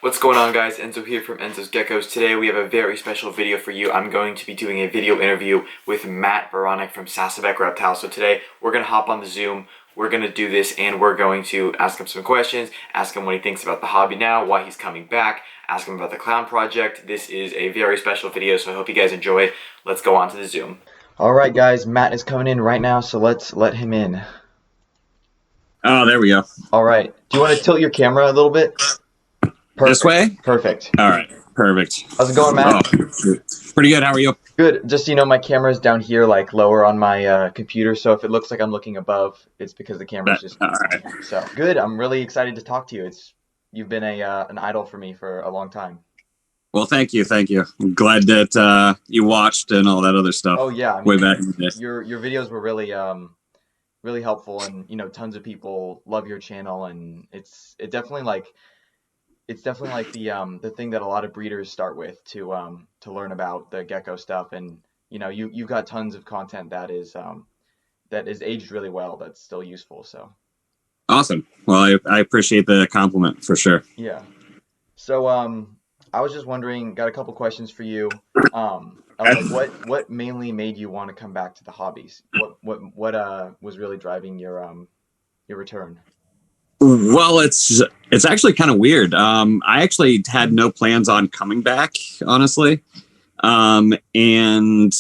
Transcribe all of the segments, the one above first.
What's going on, guys? Enzo here from Enzos Geckos. Today we have a very special video for you. I'm going to be doing a video interview with Matt Baronak from SaSobek Reptiles. So today we're going to hop on the Zoom, we're going to do this, and we're going to ask him some questions, ask him what he thinks about the hobby now, why he's coming back, ask him about the clown project. This is a very special video, so I hope you guys enjoy it. Let's go on to the Zoom. Alright guys, Matt is coming in right now, so let's let him in. Oh, there we go. Alright, do you want to tilt your camera a little bit? Perfect. This way? Perfect. All right. Perfect. How's it going, Matt? Oh, pretty good. How are you? Good. Just so you know, my camera's down here, like lower on my computer, so if it looks like I'm looking above, it's because the camera's just... All right. So, good. I'm really excited to talk to you. You've been an idol for me for a long time. Well, thank you. Thank you. I'm glad that you watched and all that other stuff. Oh, yeah. I mean, way back in the day. Your videos were really really helpful, and, you know, tons of people love your channel, and it's definitely like the thing that a lot of breeders start with to learn about the gecko stuff, and you know you've got tons of content that is aged really well, that's still useful. So awesome. Well, I appreciate the compliment for sure. Yeah. So I was just wondering, got a couple questions for you. What mainly made you want to come back to the hobbies? What was really driving your return? Well, it's actually kind of weird. I actually had no plans on coming back, honestly. And,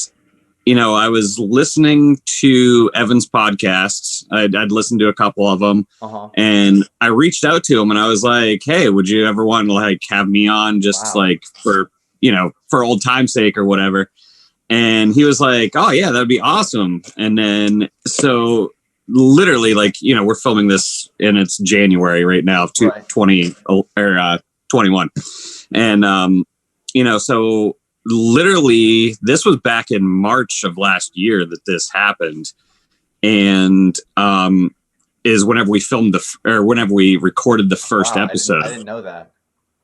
you know, I was listening to Evan's podcasts. I'd listened to a couple of them. And I reached out to him and I was like, hey, would you ever want to like have me on just like for, you know, for old time's sake or whatever. And he was like, oh yeah, that'd be awesome. And then, so literally, like, you know, we're filming this and it's January right now of 2021. And, you know, so literally this was back in March of last year that this happened. And, is whenever we filmed whenever we recorded the first episode. I didn't know that.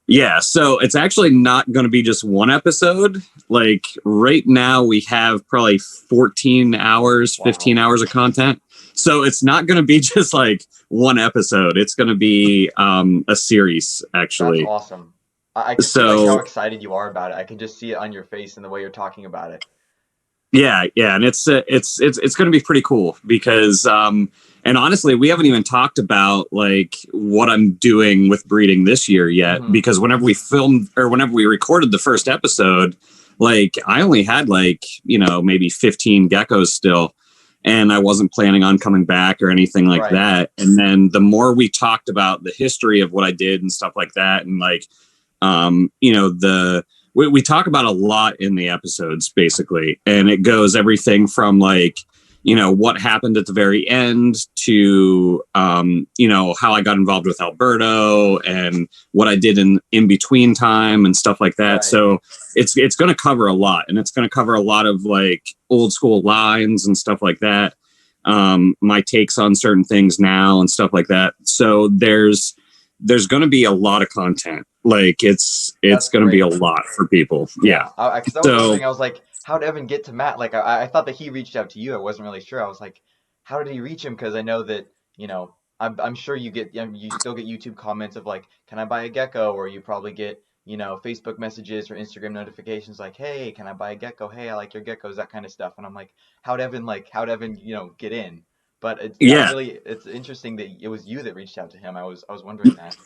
Yeah. So it's actually not going to be just one episode. Like right now we have probably 14 hours, 15 hours of content. So it's not going to be just like one episode. It's going to be a series, actually. That's awesome. I can see like how excited you are about it. I can just see it on your face and the way you're talking about it. Yeah, and it's going to be pretty cool because and honestly, we haven't even talked about like what I'm doing with breeding this year yet, because whenever we filmed or whenever we recorded the first episode, like I only had like, you know, maybe 15 geckos still. And I wasn't planning on coming back or anything like that. And then the more we talked about the history of what I did and stuff like that, and like, you know, we talk about a lot in the episodes basically. And it goes everything from like, you know, what happened at the very end to, you know, how I got involved with Alberto and what I did in between time and stuff like that. So it's going to cover a lot, and it's going to cover a lot of like old school lines and stuff like that. My takes on certain things now and stuff like that. So there's going to be a lot of content. Like it's going to be a lot for people. Yeah. I was wondering, I was like, how did Evan get to Matt? Like, I thought that he reached out to you. I wasn't really sure. I was like, how did he reach him? Because I know that, you know, I'm sure you still get YouTube comments of like, can I buy a gecko? Or you probably get, you know, Facebook messages or Instagram notifications like, hey, can I buy a gecko? Hey, I like your geckos, that kind of stuff. And I'm like, how'd Evan, you know, get in? But it's interesting that it was you that reached out to him. I was wondering that.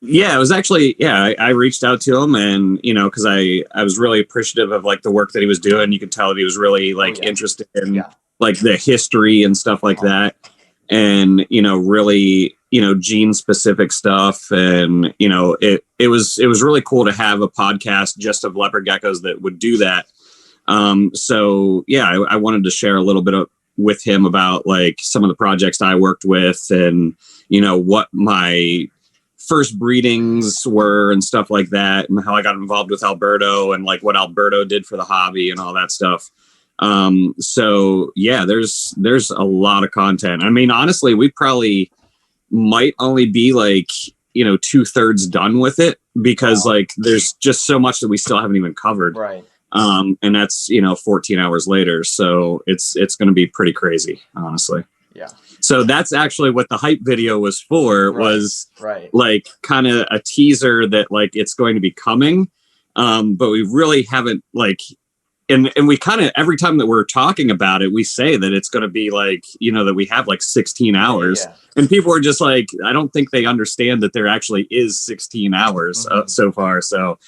Yeah, it was actually, I reached out to him, and, you know, because I was really appreciative of like the work that he was doing. You could tell that he was really like interested in like the history and stuff like that. And, you know, really, you know, gene specific stuff. And, you know, it was really cool to have a podcast just of leopard geckos that would do that. So yeah, I wanted to share a little bit with him about like some of the projects I worked with, and, you know, what my first breedings were and stuff like that, and how I got involved with Alberto and like what Alberto did for the hobby and all that stuff. So yeah, there's a lot of content. I mean, honestly, we probably might only be like, you know, 2/3 done with it, because like there's just so much that we still haven't even covered. And that's, you know, 14 hours later. So it's going to be pretty crazy, honestly. Yeah. So that's actually what the hype video was for, was like kind of a teaser that like it's going to be coming. But we really haven't like, and we kind of, every time that we're talking about it, we say that it's going to be like, you know, that we have like 16 hours and people are just like, I don't think they understand that there actually is 16 hours so far. So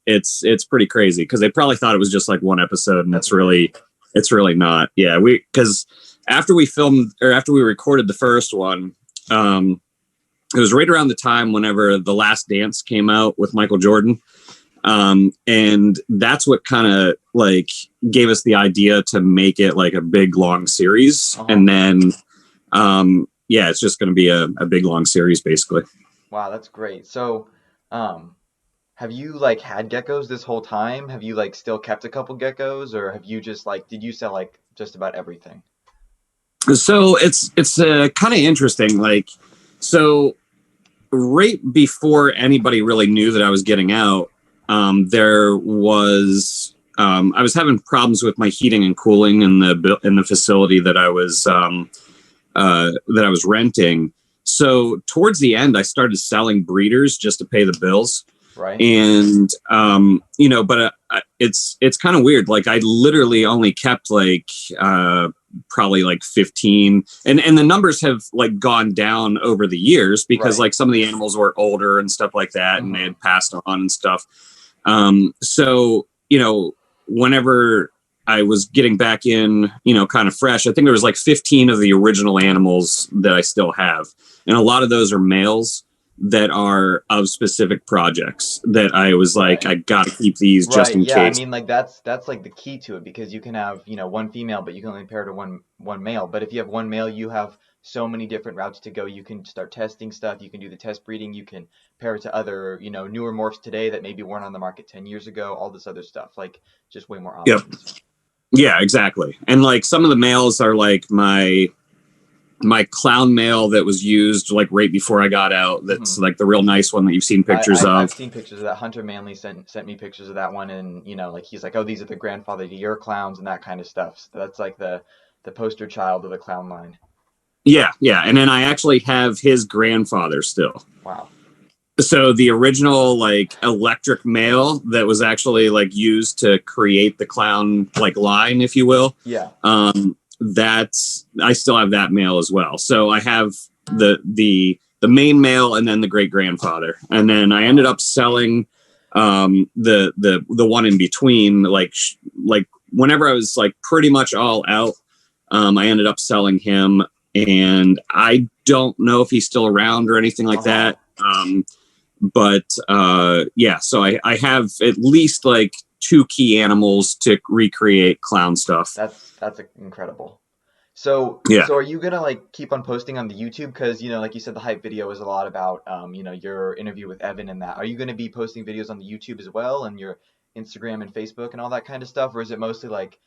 it's pretty crazy because they probably thought it was just like one episode, and it's really not. Yeah. Because after we filmed, or after we recorded the first one, it was right around the time whenever The Last Dance came out with Michael Jordan. And that's what kind of like gave us the idea to make it like a big long series. And then, it's just going to be a big long series basically. Wow. That's great. So, have you like had geckos this whole time? Have you like still kept a couple geckos, or have you just like, did you sell like just about everything? So it's kind of interesting. Like, so right before anybody really knew that I was getting out, there was I was having problems with my heating and cooling in the facility that I was renting. So towards the end, I started selling breeders just to pay the bills. Right. And but it's kind of weird. Like I literally only kept like probably like 15, and the numbers have like gone down over the years because like some of the animals were older and stuff like that, and they had passed on and stuff. So, whenever I was getting back in, kind of fresh, I think there was like 15 of the original animals that I still have. And a lot of those are males that are of specific projects that I was like, I got to keep these just in case. I mean, like that's like the key to it, because you can have, one female, but you can only pair to one male. But if you have one male, you have so many different routes to go. You can start testing stuff. You can do the test breeding. You can pair it to other, newer morphs today that maybe weren't on the market 10 years ago, all this other stuff, like just way more options. Yeah, exactly. And like some of the males are like my clown male that was used like right before I got out. That's like the real nice one that you've seen pictures of. I've seen pictures of that. Hunter Manley sent me pictures of that one, and like he's like, oh, these are the grandfather to your clowns and that kind of stuff. So that's like the poster child of the clown line. Yeah. And then I actually have his grandfather still. Wow. So the original like electric male that was actually like used to create the clown like line, if you will. Yeah. I still have that male as well. So I have the main male and then the great grandfather, and then I ended up selling the one in between. Like whenever I was like pretty much all out, I ended up selling him, and I don't know if he's still around or anything like that. So I have at least like 2 key animals to recreate clown stuff. That's incredible. So are you gonna like keep on posting on the YouTube? Because like you said, the hype video is a lot about your interview with Evan and that. Are you gonna be posting videos on the YouTube as well, and your Instagram and Facebook and all that kind of stuff, or is it mostly like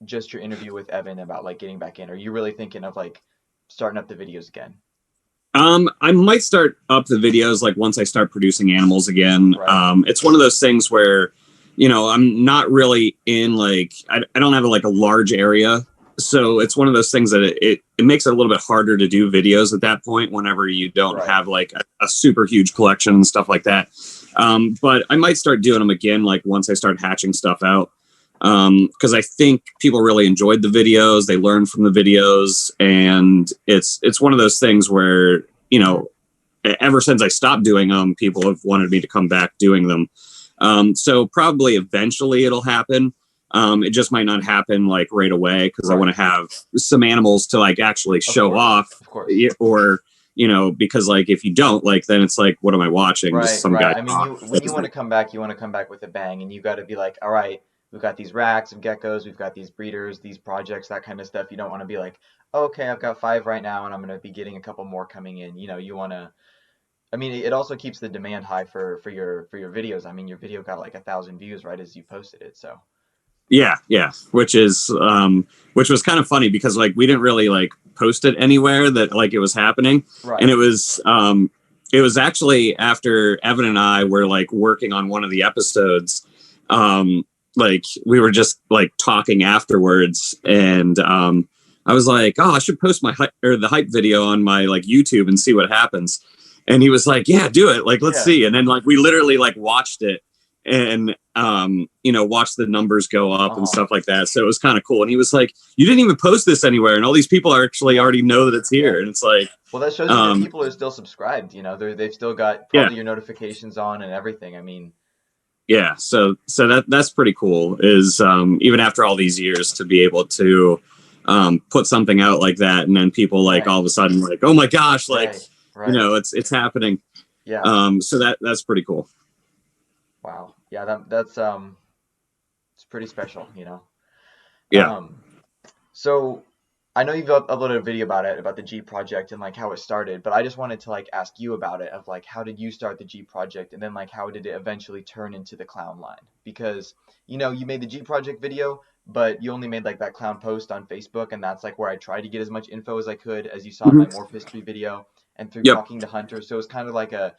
just your interview with Evan about like getting back in? Are you really thinking of like starting up the videos again? I might start up the videos like once I start producing animals again. Right. It's one of those things where I'm not really in like I don't have like a large area. So it's one of those things that it makes it a little bit harder to do videos at that point whenever you don't have like a super huge collection and stuff like that. But I might start doing them again, like once I start hatching stuff out. Because I think people really enjoyed the videos. They learned from the videos. And it's one of those things where, ever since I stopped doing them, people have wanted me to come back doing them. So probably eventually it'll happen. It just might not happen like right away because I want to have some animals to like actually show off, or because like if you don't, like then it's like, what am I watching? Just some guy. I mean, when you want to come back, you want to come back with a bang, and you got to be like, all right, we've got these racks of geckos, we've got these breeders, these projects, that kind of stuff. You don't want to be like, okay, I've got 5 right now, and I'm going to be getting a couple more coming in. You want to. I mean, it also keeps the demand high for your videos. I mean, your video got like 1,000 views right as you posted it, so. Yeah, which was kind of funny because like we didn't really like post it anywhere that like it was happening, and it was actually after Evan and I were like working on one of the episodes, like we were just like talking afterwards, and I was like, oh, I should post the hype video on my like YouTube and see what happens. And he was like, yeah, do it. Like, let's see. And then like, we literally like watched it and, watched the numbers go up and stuff like that. So it was kind of cool. And he was like, you didn't even post this anywhere. And all these people are actually already know that it's here. And it's like, well, that shows you that people are still subscribed, they've still got probably your notifications on and everything. I mean, yeah. So that's pretty cool is, even after all these years to be able to, put something out like that. And then people like all of a sudden like, oh my gosh, like, it's happening. Yeah. So that's pretty cool. Wow. Yeah. That's it's pretty special, Yeah. So I know you've uploaded a video about the G project and like how it started, but I just wanted to like ask you about it of like, how did you start the G project? And then like, how did it eventually turn into the clown line? Because, you made the G project video, but you only made like that clown post on Facebook. And that's like where I tried to get as much info as I could, as you saw in my morph history video and through talking to hunters. So it's kind of like a,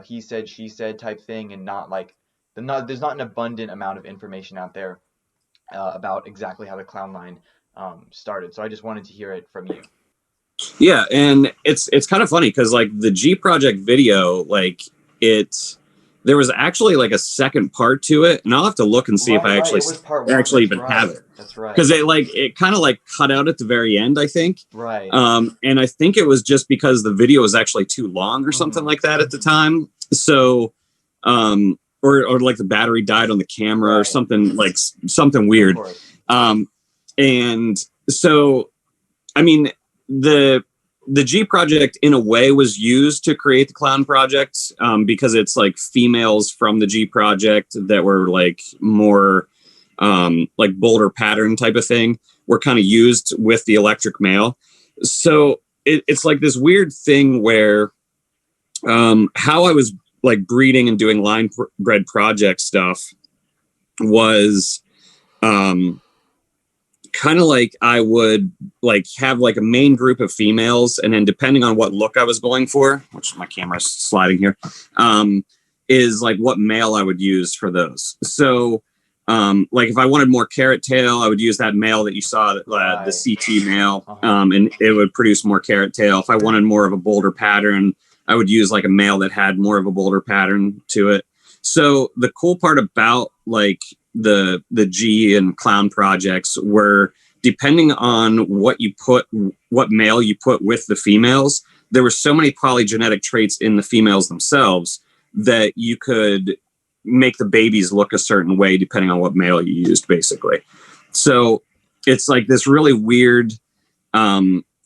he said, she said type thing, and not like there's not an abundant amount of information out there about exactly how the clown line started. So I just wanted to hear it from you. Yeah, and it's kind of funny because like the G project video, like there was actually like a second part to it, and I'll have to look and see if I actually even have it. That's right. Because it kind of like cut out at the very end, I think. Right. And I think it was just because the video was actually too long or something like that at the time. So, or like the battery died on the camera or something weird. And so, I mean, the G project in a way was used to create the clown project, because it's like females from the G project that were like more like bolder pattern type of thing were kind of used with the electric male. So it's like this weird thing where how I was like breeding and doing line bred project stuff was kind of like I would like have like a main group of females, and then depending on what look I was going for, which my camera's sliding here, is like what male I would use for those. So like if I wanted more carrot tail, I would use that male that you saw, the CT male, and it would produce more carrot tail. If I wanted more of a bolder pattern, I would use like a male that had more of a bolder pattern to it. So the cool part about like the G and clown projects were, depending on what male you put with the females, there were so many polygenetic traits in the females themselves that you could make the babies look a certain way depending on what male you used, basically. So it's like this really weird,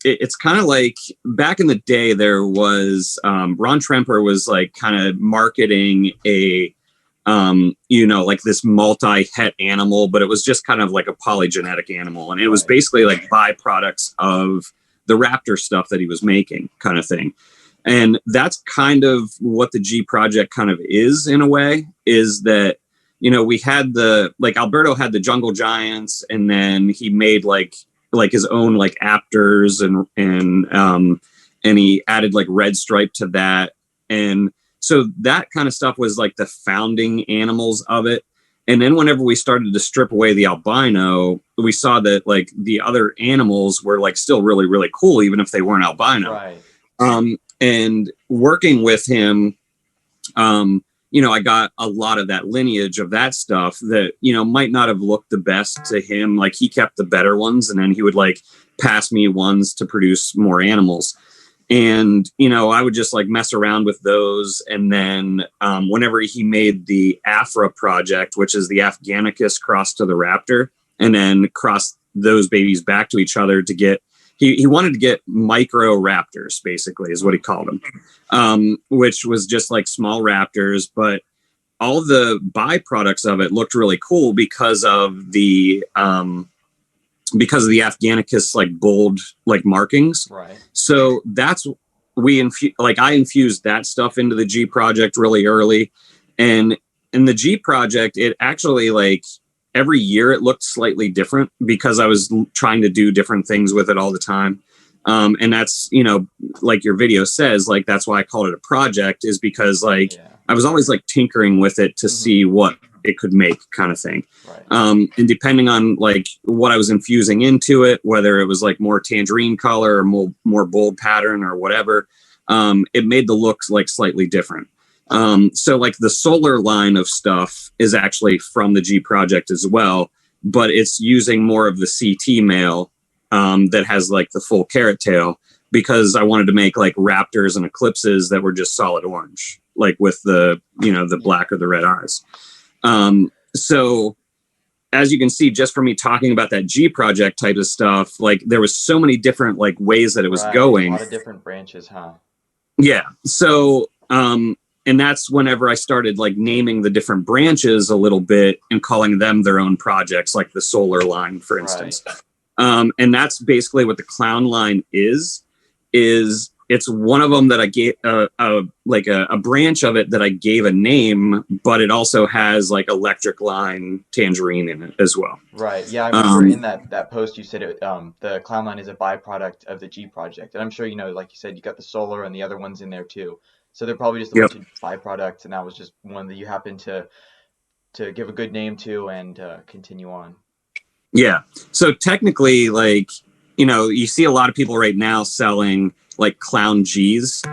it's kind of like back in the day, there was Ron Tremper was like kind of marketing a like this multi-het animal, but it was just kind of like a polygenetic animal, and it was basically like byproducts of the raptor stuff that he was making, kind of thing. And that's kind of what the G project kind of is in a way, is that we had Alberto had the jungle giants, and then he made like his own like aptors, and he added like red stripe to that. And so that kind of stuff was like the founding animals of it. And then whenever we started to strip away the albino, we saw that like the other animals were like still really, really cool, even if they weren't albino. Right. And working with him, I got a lot of that lineage of that stuff that, might not have looked the best to him. Like he kept the better ones, and then he would like pass me ones to produce more animals. And, I would just like mess around with those. And then whenever he made the Afra project, which is the Afghanicus crossed to the raptor, and then crossed those babies back to each other to get, he wanted to get micro raptors, basically, is what he called them, which was just like small raptors. But all the byproducts of it looked really cool because of the Afghanicus like bold like markings. Right. So that's I infused that stuff into the G project really early. And in the G project, it actually like every year it looked slightly different because I was trying to do different things with it all the time. And that's, like your video says, like, that's why I called it a project, is because like, I was always like tinkering with it to see what it could make, kind of thing. Right. And depending on like what I was infusing into it, whether it was like more tangerine color or more bold pattern or whatever, it made the looks like slightly different. So like the solar line of stuff is actually from the G project as well, but it's using more of the CT male that has like the full carrot tail, because I wanted to make like raptors and eclipses that were just solid orange, like with the, the black or the red eyes. So as you can see, just from me talking about that G project type of stuff, like there was so many different like ways that it was going. A lot of different branches, huh? Yeah. So, and that's whenever I started like naming the different branches a little bit and calling them their own projects, like the solar line, for instance. Right. And that's basically what the clown line is it's one of them that I gave a branch of it that I gave a name, but it also has like electric line tangerine in it as well. Right. Yeah, I remember in that post you said it, the clown line is a byproduct of the G project, and I'm sure like you said, you got the solar and the other ones in there too. So they're probably just a bunch of byproducts, and that was just one that you happened to give a good name to and continue on. Yeah. So technically, like, you see a lot of people right now selling like clown G's,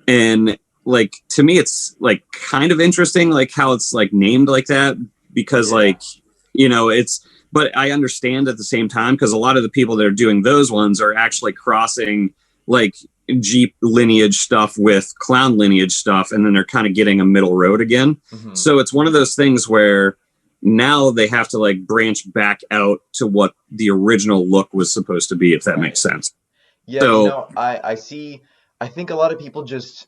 and like to me it's like kind of interesting like how it's like named like that, because like it's, but I understand at the same time, because a lot of the people that are doing those ones are actually crossing like G lineage stuff with clown lineage stuff, and then they're kind of getting a middle road again. So it's one of those things where now they have to like branch back out to what the original look was supposed to be, if that makes sense. Yeah, so, I see. I think a lot of people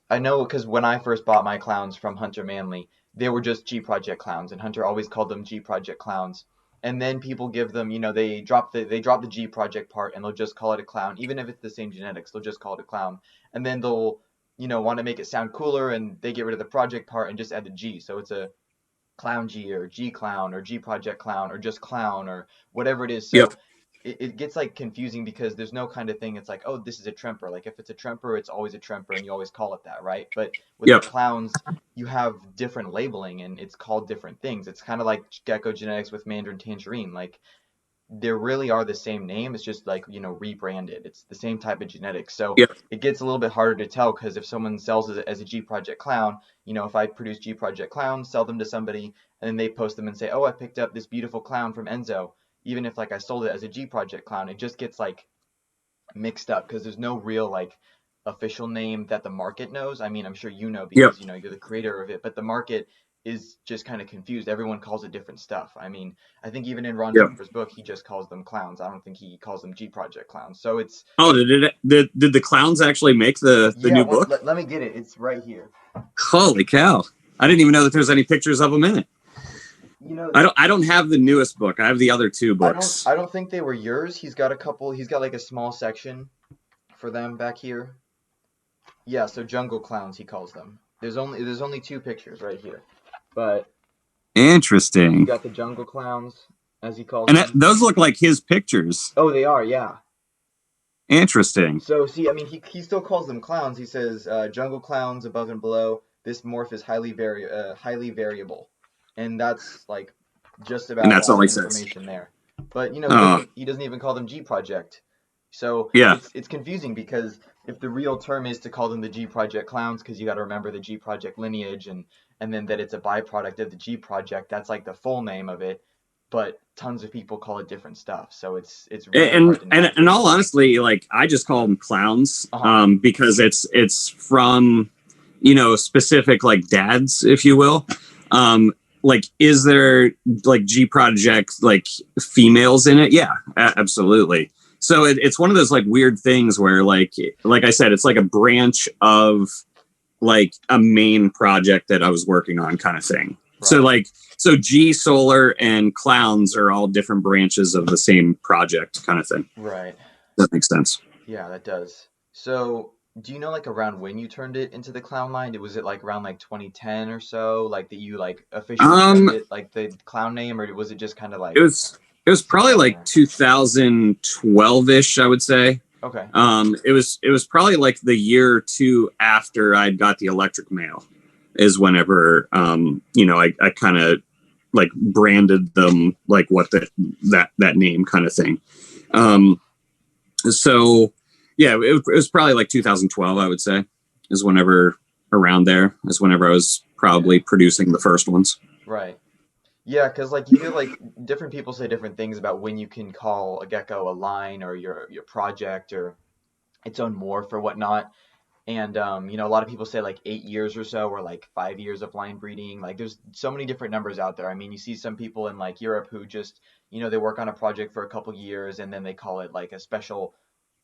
I know, because when I first bought my clowns from Hunter Manley, they were just G Project clowns, and Hunter always called them G Project clowns. And then people give them, they drop the G Project part, and they'll just call it a clown, even if it's the same genetics. They'll just call it a clown, and then they'll, want to make it sound cooler, and they get rid of the project part and just add the G. So it's a Clown G or G Clown or G Project Clown or just Clown or whatever it is. So it gets like confusing, because there's no kind of thing. It's like, oh, this is a Tremper. Like if it's a Tremper, it's always a Tremper, and you always call it that, right? But with the clowns, you have different labeling, and it's called different things. It's kind of like Gecko genetics with Mandarin Tangerine. Like they really are the same name. It's just like, rebranded. It's the same type of genetics. So it gets a little bit harder to tell, because if someone sells it as a G Project clown, if I produce G Project clowns, sell them to somebody, and then they post them and say, oh, I picked up this beautiful clown from Enzo, even if like I sold it as a G Project clown, it just gets like mixed up, because there's no real like official name that the market knows. I mean, I'm sure because you're the creator of it, but the market is just kind of confused. Everyone calls it different stuff. I mean, I think even in Ron Jumper's book, he just calls them clowns. I don't think he calls them G Project clowns. So it's did the clowns actually make the new book? Let me get it. It's right here. Holy cow! I didn't even know that there's any pictures of them in it. I don't have the newest book. I have the other two books. I don't think they were yours. He's got like a small section for them back here. Yeah, so jungle clowns he calls them. There's only two pictures right here. But interesting. You got the jungle clowns, as he calls them. And those look like his pictures. Oh, they are, yeah. Interesting. So see, I mean, he still calls them clowns. He says jungle clowns above and below. This morph is highly variable. And that's like just about and that's all the he information says. There. But he doesn't even call them G Project. So it's confusing, because if the real term is to call them the G Project clowns, because you got to remember the G Project lineage, and then that it's a byproduct of the G Project, that's like the full name of it. But tons of people call it different stuff, so it's really and all honestly, like I just call them clowns, because it's from specific like dads, if you will. Like, is there like G Project like females in it? Yeah, absolutely. So it's one of those like weird things where like I said, it's like a branch of like a main project that I was working on, kind of thing. Right. So G, Solar, and Clowns are all different branches of the same project, kind of thing. Right. That makes sense. Yeah, that does. So do you know like around when you turned it into the clown line? Was it like around like 2010 or so, like that you like officially turned it like the clown name, or was it just kind of like it was probably like 2012-ish, I would say. Okay. It was probably like the year or two after I got the electric mail is whenever I kind of like branded them like what that name kind of thing. So yeah, it was probably like 2012, I would say, is whenever around there is whenever I was probably producing the first ones. Right. Yeah, because like you hear like different people say different things about when you can call a gecko a line or your project or its own morph or whatnot. And a lot of people say like 8 years or so, or like 5 years of line breeding. Like there's so many different numbers out there. I mean, you see some people in like Europe who just, they work on a project for a couple years and then they call it like a special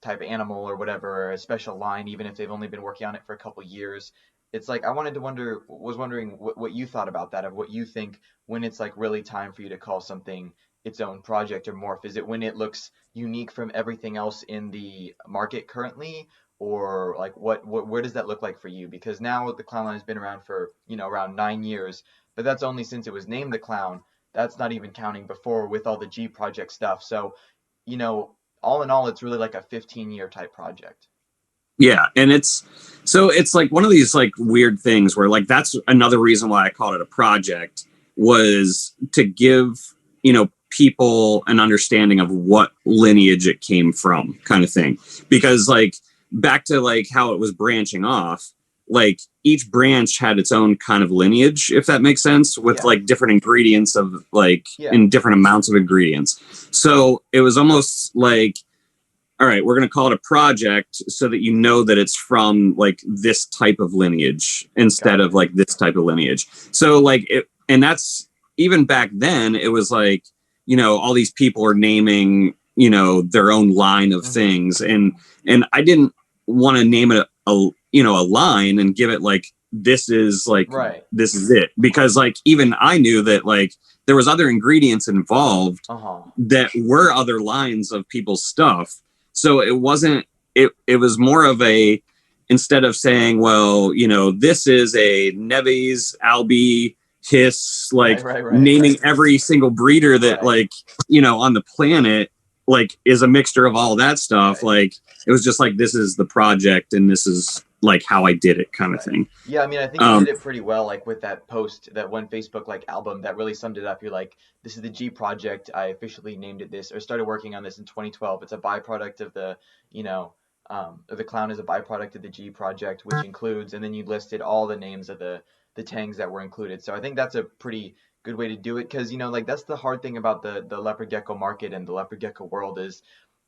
type of animal or whatever, or a special line, even if they've only been working on it for a couple years. It's like I was wondering what you thought about that, of what you think when it's like really time for you to call something its own project or morph. Is it when it looks unique from everything else in the market currently? Or like where does that look like for you? Because now the clown line has been around for, around 9 years, but that's only since it was named the clown. That's not even counting before with all the G project stuff. So, all in all, it's really like a 15-year type project. Yeah, and it's like one of these like weird things where like that's another reason why I called it a project, was to give, people an understanding of what lineage it came from, kind of thing. Because like back to like how it was branching off, like each branch had its own kind of lineage, if that makes sense, with like different ingredients of like in different amounts of ingredients. So it was almost like, all right, we're going to call it a project so that you know that it's from like this type of lineage instead of like this type of lineage. So like and that's even back then, it was like, all these people are naming, their own line of things. And I didn't want to name it a line and give it like, this is like, this is it. Because like, even I knew that like there was other ingredients involved that were other lines of people's stuff. So it wasn't, it was more of a, instead of saying, well, this is a Neves, Albi, Hiss, like naming every single breeder that like, on the planet, like is a mixture of all that stuff. Like it was just like, this is the project and this is like how I did it, kind of thing. Yeah, I mean, I think you did it pretty well, like with that post, that one Facebook like album that really summed it up. You're like, this is the G project. I officially named it this, or started working on this in 2012. It's a byproduct of the, the clown is a byproduct of the G project, which includes, and then you listed all the names of the tangs that were included. So I think that's a pretty good way to do it, because like that's the hard thing about the leopard gecko market and the leopard gecko world is,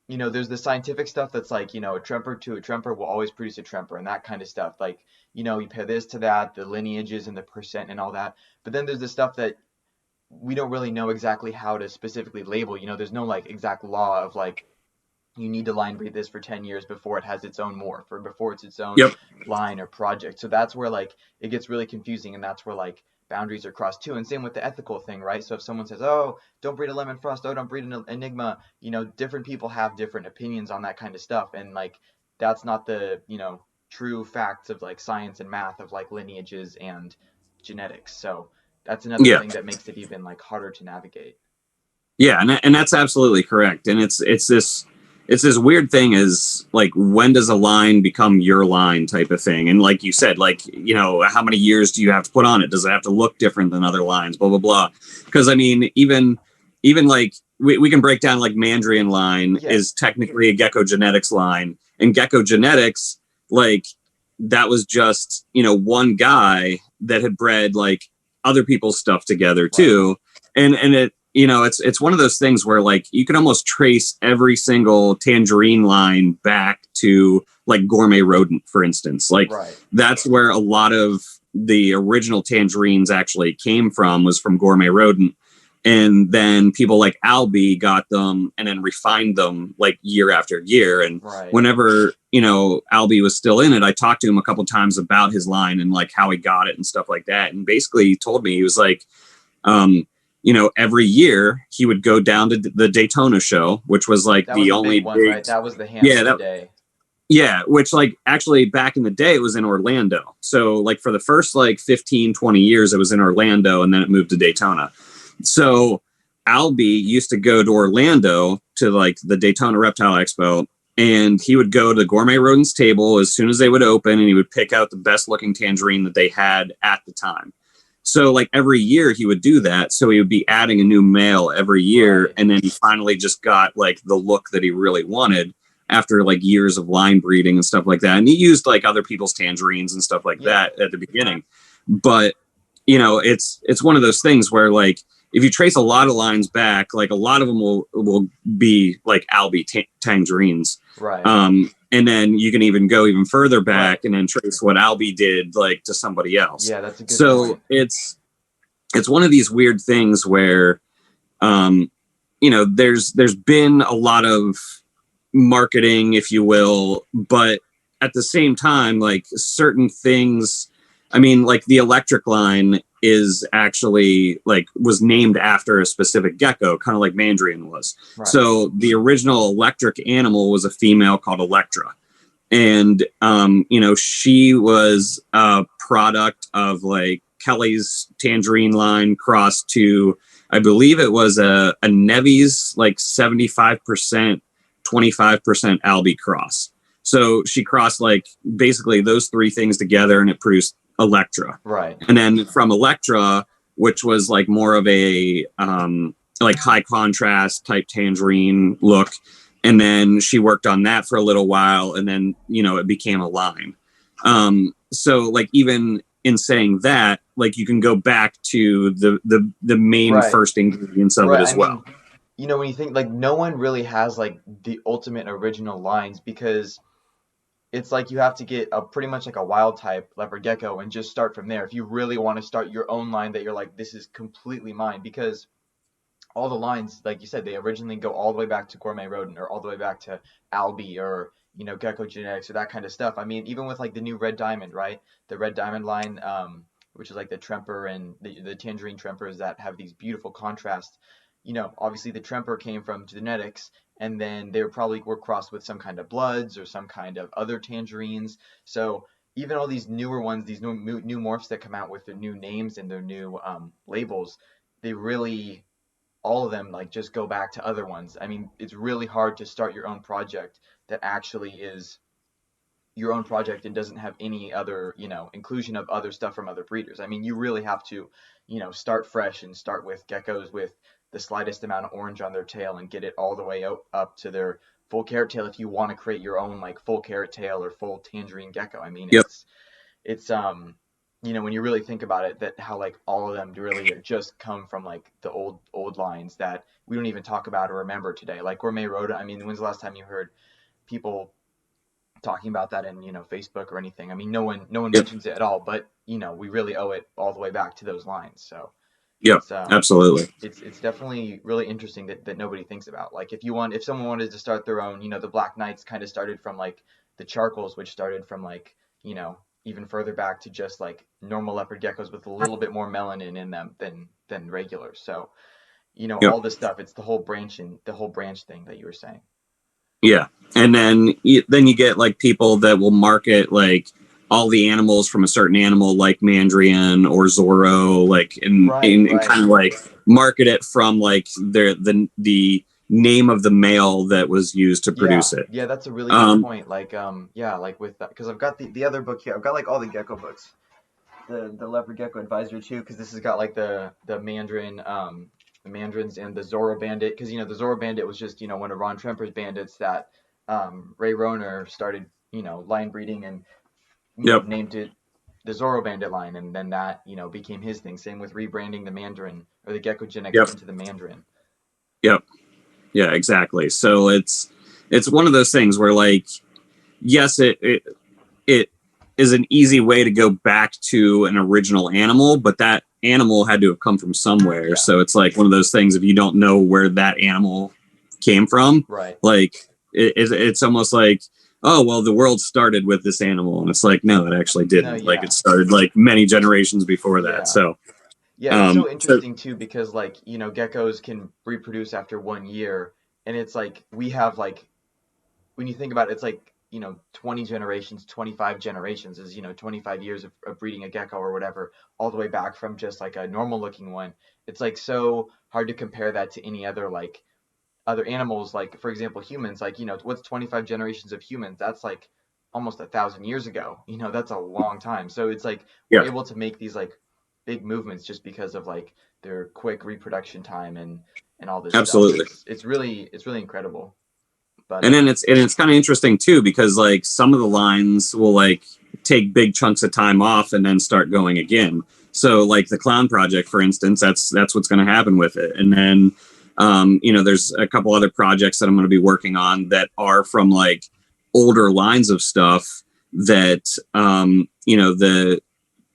there's the scientific stuff that's like, a tremper to a tremper will always produce a tremper and that kind of stuff. Like, you pair this to that, the lineages and the percent and all that. But then there's the stuff that we don't really know exactly how to specifically label. There's no like exact law of like, you need to line breed this for 10 years before it has its own morph or before it's its own line or project. So that's where like it gets really confusing, and that's where like boundaries are crossed too. And same with the ethical thing, right? So if someone says, oh, don't breed a lemon frost, oh, don't breed an enigma, different people have different opinions on that kind of stuff. And like that's not the, true facts of like science and math of like lineages and genetics. So that's another thing that makes it even like harder to navigate. Yeah, and that's absolutely correct. And it's this weird thing is like, when does a line become your line type of thing? And like you said, like, how many years do you have to put on it? Does it have to look different than other lines? Blah, blah, blah. Because I mean, even like we can break down like Mandrian line is technically a Gecko genetics line, and Gecko genetics, like that was just, one guy that had bred like other people's stuff together too. And it, it's one of those things where like you can almost trace every single tangerine line back to like Gourmet Rodent, for instance. Like that's where a lot of the original tangerines actually came from, was from Gourmet Rodent. And then people like Albi got them and then refined them like year after year. And whenever, Albi was still in it, I talked to him a couple times about his line and like how he got it and stuff like that. And basically he told me, he was like, every year he would go down to the Daytona show, which was like the only one, right? That was the hamster day. Yeah, which like actually back in the day it was in Orlando. So like for the first like 15, 20 years it was in Orlando, and then it moved to Daytona. So Albi used to go to Orlando to like the Daytona Reptile Expo, and he would go to Gourmet Rodent's table as soon as they would open, and he would pick out the best looking tangerine that they had at the time. So like every year he would do that. So he would be adding a new male every year. Right. And then he finally just got like the look that he really wanted after like years of line breeding and stuff like that. And he used like other people's tangerines and stuff like Yeah. that at the beginning. But, you know, it's one of those things where like, if you trace a lot of lines back, like a lot of them will be like Albie tangerines. Right. And then you can even go even further back Right. and then trace what Albie did like to somebody else. Yeah, that's a good So point. it's one of these weird things where, you know, there's been a lot of marketing, if you will, but at the same time, like certain things, I mean, like the electric line is actually like was named after a specific gecko, kind of like Mandrian was. Right. So the original electric animal was a female called Electra. And, you know, she was a product of like Kelly's tangerine line crossed to, I believe it was a Nevi's like 75%, 25% Albie cross. So she crossed like basically those three things together and it produced Electra. Right. And then from Electra, which was like more of a like high contrast type tangerine look. And then she worked on that for a little while and then, you know, it became a line. So like even in saying that, like you can go back to the main Right. first ingredients of Right. it as well. mean, you know, when you think like no one really has like the ultimate original lines because it's like you have to get a pretty much like a wild type leopard gecko and just start from there. If you really want to start your own line that you're like, this is completely mine, because all the lines, like you said, they originally go all the way back to Gourmet Rodent or all the way back to Albie or, you know, Gecko Genetics or that kind of stuff. I mean, even with like the new Red Diamond, right? The Red Diamond line, which is like the Tremper and the Tangerine Trempers that have these beautiful contrasts. You know, obviously the Tremper came from genetics, and then they probably were crossed with some kind of Bloods or some kind of other tangerines. So even all these newer ones, these new morphs that come out with their new names and their new labels, they really all of them like just go back to other ones. I mean, it's really hard to start your own project that actually is your own project and doesn't have any other, you know, inclusion of other stuff from other breeders. I mean, you really have to, you know, start fresh and start with geckos with the slightest amount of orange on their tail and get it all the way up to their full carrot tail if you want to create your own like full carrot tail or full tangerine gecko. I mean, Yep. it's you know, when you really think about it, that how like all of them really just come from like the old lines that we don't even talk about or remember today. Like Gourmet Rodent. I mean, when's the last time you heard people talking about that in, you know, Facebook or anything? I mean, no one Yep. mentions it at all. But you know, we really owe it all the way back to those lines. So Yep. it's Absolutely. it's definitely really interesting that nobody thinks about. Like if someone wanted to start their own, you know, the Black Knights kind of started from like the charcoals, which started from like, you know, even further back to just like normal leopard geckos with a little bit more melanin in them than regular. So, you know, Yep. all this stuff, it's the whole branch thing that you were saying. Yeah. And then you get like people that will market like all the animals from a certain animal like Mandrian or Zorro, like and kind of like market it from like the name of the male that was used to produce it. Yeah, that's a really good point. Like yeah, like with that, because I've got the other book here. I've got like all the gecko books. The Leopard Gecko Advisory too, because this has got like the Mandarin the Mandarins and the Zorro Bandit, because you know the Zorro Bandit was just, you know, one of Ron Tremper's bandits that Ray Roner started, you know, line breeding and, you know, named it the Zorro Bandit line, and then that, you know, became his thing. Same with rebranding the Mandarin or the Gecko Genetics into the Mandarin. Yep. Yeah, exactly. So it's one of those things where like, yes, it is an easy way to go back to an original animal, but that animal had to have come from somewhere. Yeah. So it's like one of those things, if you don't know where that animal came from, right? Like it's almost like, oh, well, the world started with this animal. And it's like, no, it actually didn't. No, yeah. Like it started like many generations before that. So yeah, it's so interesting too, because like, you know, geckos can reproduce after 1 year, and it's like we have like, when you think about it, it's like, you know, 20 generations, 25 generations is, you know, 25 years of breeding a gecko or whatever, all the way back from just like a normal looking one. It's like so hard to compare that to any other like other animals, like for example humans. Like, you know, what's 25 generations of humans? That's like almost 1,000 years ago. You know, that's a long time. So it's like we're able to make these like big movements just because of like their quick reproduction time and all this stuff. Absolutely. It's really incredible. But And then it's kind of interesting too, because like some of the lines will like take big chunks of time off and then start going again. So like the clown project, for instance, that's what's going to happen with it. And then there's a couple other projects that I'm going to be working on that are from like older lines of stuff that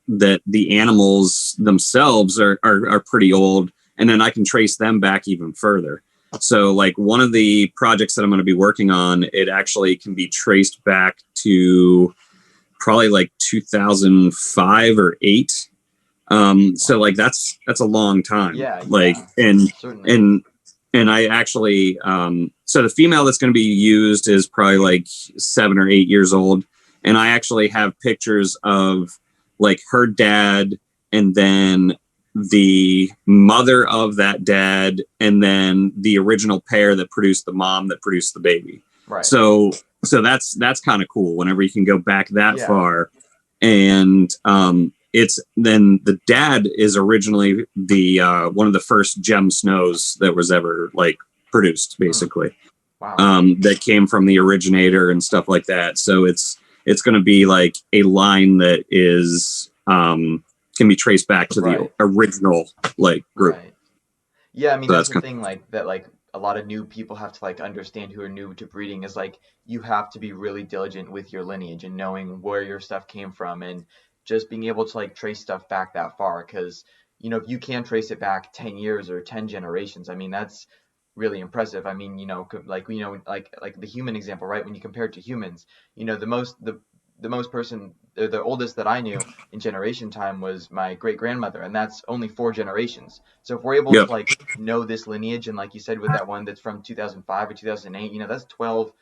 that the animals themselves are pretty old, and then I can trace them back even further. So like one of the projects that I'm going to be working on, it actually can be traced back to probably like 2005 or 8. So like that's a long time. Yeah. Like, certainly. and I actually, so the female that's going to be used is probably like 7 or 8 years old. And I actually have pictures of like her dad, and then the mother of that dad, and then the original pair that produced the mom that produced the baby. Right. So that's kind of cool whenever you can go back that far. And it's then the dad is originally the one of the first gem snows that was ever like produced, basically. Wow. That came from the originator and stuff like that. So it's going to be like a line that is can be traced back to the original like group. Right. Yeah, I mean, that's the thing, like that, like a lot of new people have to like understand who are new to breeding is like you have to be really diligent with your lineage and knowing where your stuff came from, and just being able to like trace stuff back that far, because if you can trace it back 10 years or 10 generations, I mean that's really impressive. I mean, like the human example, right? When you compare it to humans, the oldest that I knew in generation time was my great grandmother, and that's only 4 generations. So if we're able to like know this lineage, and like you said with that one that's from 2005 or 2008, that's 12,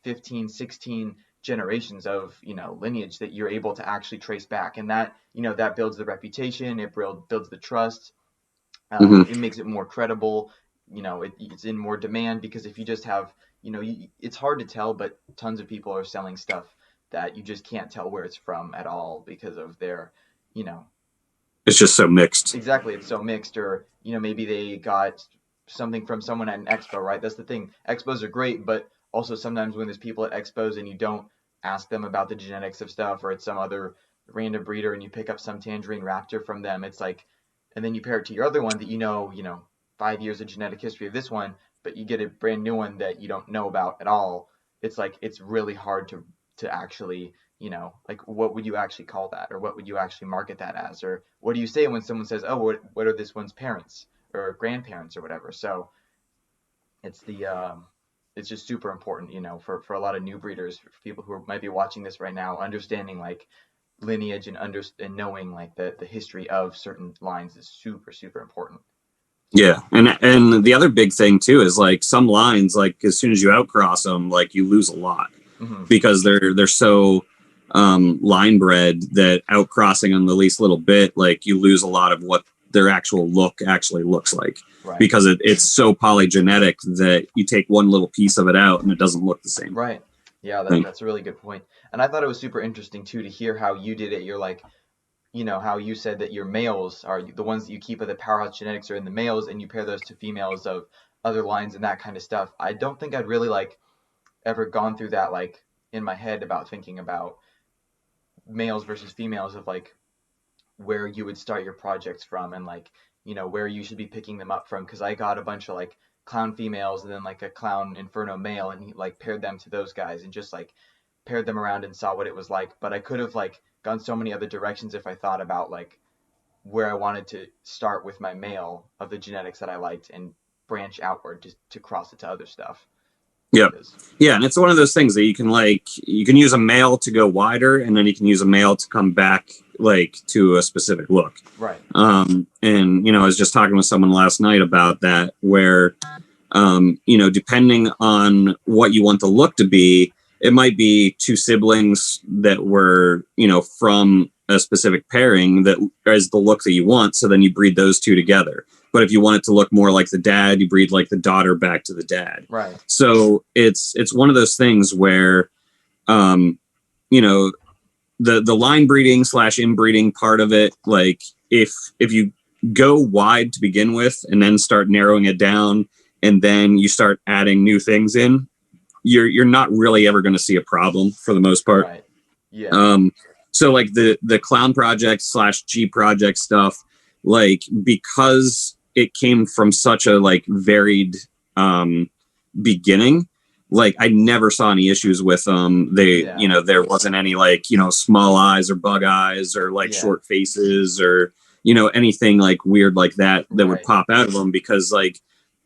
15, 16 generations of lineage that you're able to actually trace back, and that that builds the reputation, it builds the trust, it makes it more credible. It's in more demand, because if you just have it's hard to tell, but tons of people are selling stuff that you just can't tell where it's from at all because of their it's just so mixed. Exactly, it's so mixed. Or maybe they got something from someone at an expo, right? That's the thing, expos are great, but also sometimes when there's people at expos and you don't ask them about the genetics of stuff, or it's some other random breeder and you pick up some tangerine raptor from them, it's like, and then you pair it to your other one that 5 years of genetic history of this one, but you get a brand new one that you don't know about at all. It's like it's really hard to actually like what would you actually call that, or what would you actually market that as, or what do you say when someone says, oh, what are this one's parents or grandparents or whatever. So it's it's just super important, for a lot of new breeders, for people who might be watching this right now, understanding like lineage and knowing like the history of certain lines is super, super important. Yeah, and the other big thing too is like some lines, like as soon as you outcross them, like you lose a lot, because they're so line bred that outcrossing them the least little bit, like you lose a lot of what their actual look actually looks like, because it's so polygenetic that you take one little piece of it out and it doesn't look the same. Right. Yeah, that's a really good point. And I thought it was super interesting too to hear how you did it. You're like, how you said that your males are the ones that you keep of the powerhouse genetics are in the males, and you pair those to females of other lines and that kind of stuff. I don't think I'd really like ever gone through that like in my head about thinking about males versus females, of like where you would start your projects from, and like where you should be picking them up from, because I got a bunch of like clown females and then like a clown inferno male, and he like paired them to those guys and just like paired them around and saw what it was like. But I could have like gone so many other directions if I thought about like where I wanted to start with my male of the genetics that I liked and branch outward to cross it to other stuff. Yeah. Yeah. And it's one of those things that you can use a male to go wider, and then you can use a male to come back like to a specific look. Right. And, I was just talking with someone last night about that, where, depending on what you want the look to be, it might be 2 siblings that were, from a specific pairing that is the look that you want. So then you breed those 2 together. But if you want it to look more like the dad, you breed like the daughter back to the dad. Right. So it's one of those things where, the line breeding / inbreeding part of it, like if you go wide to begin with and then start narrowing it down and then you start adding new things in, you're not really ever going to see a problem for the most part. Right. Yeah. So like the clown project / G project stuff, like because it came from such a like varied beginning, like I never saw any issues with them. There wasn't any like, small eyes or bug eyes or like short faces or, anything like weird like that would pop out of them, because like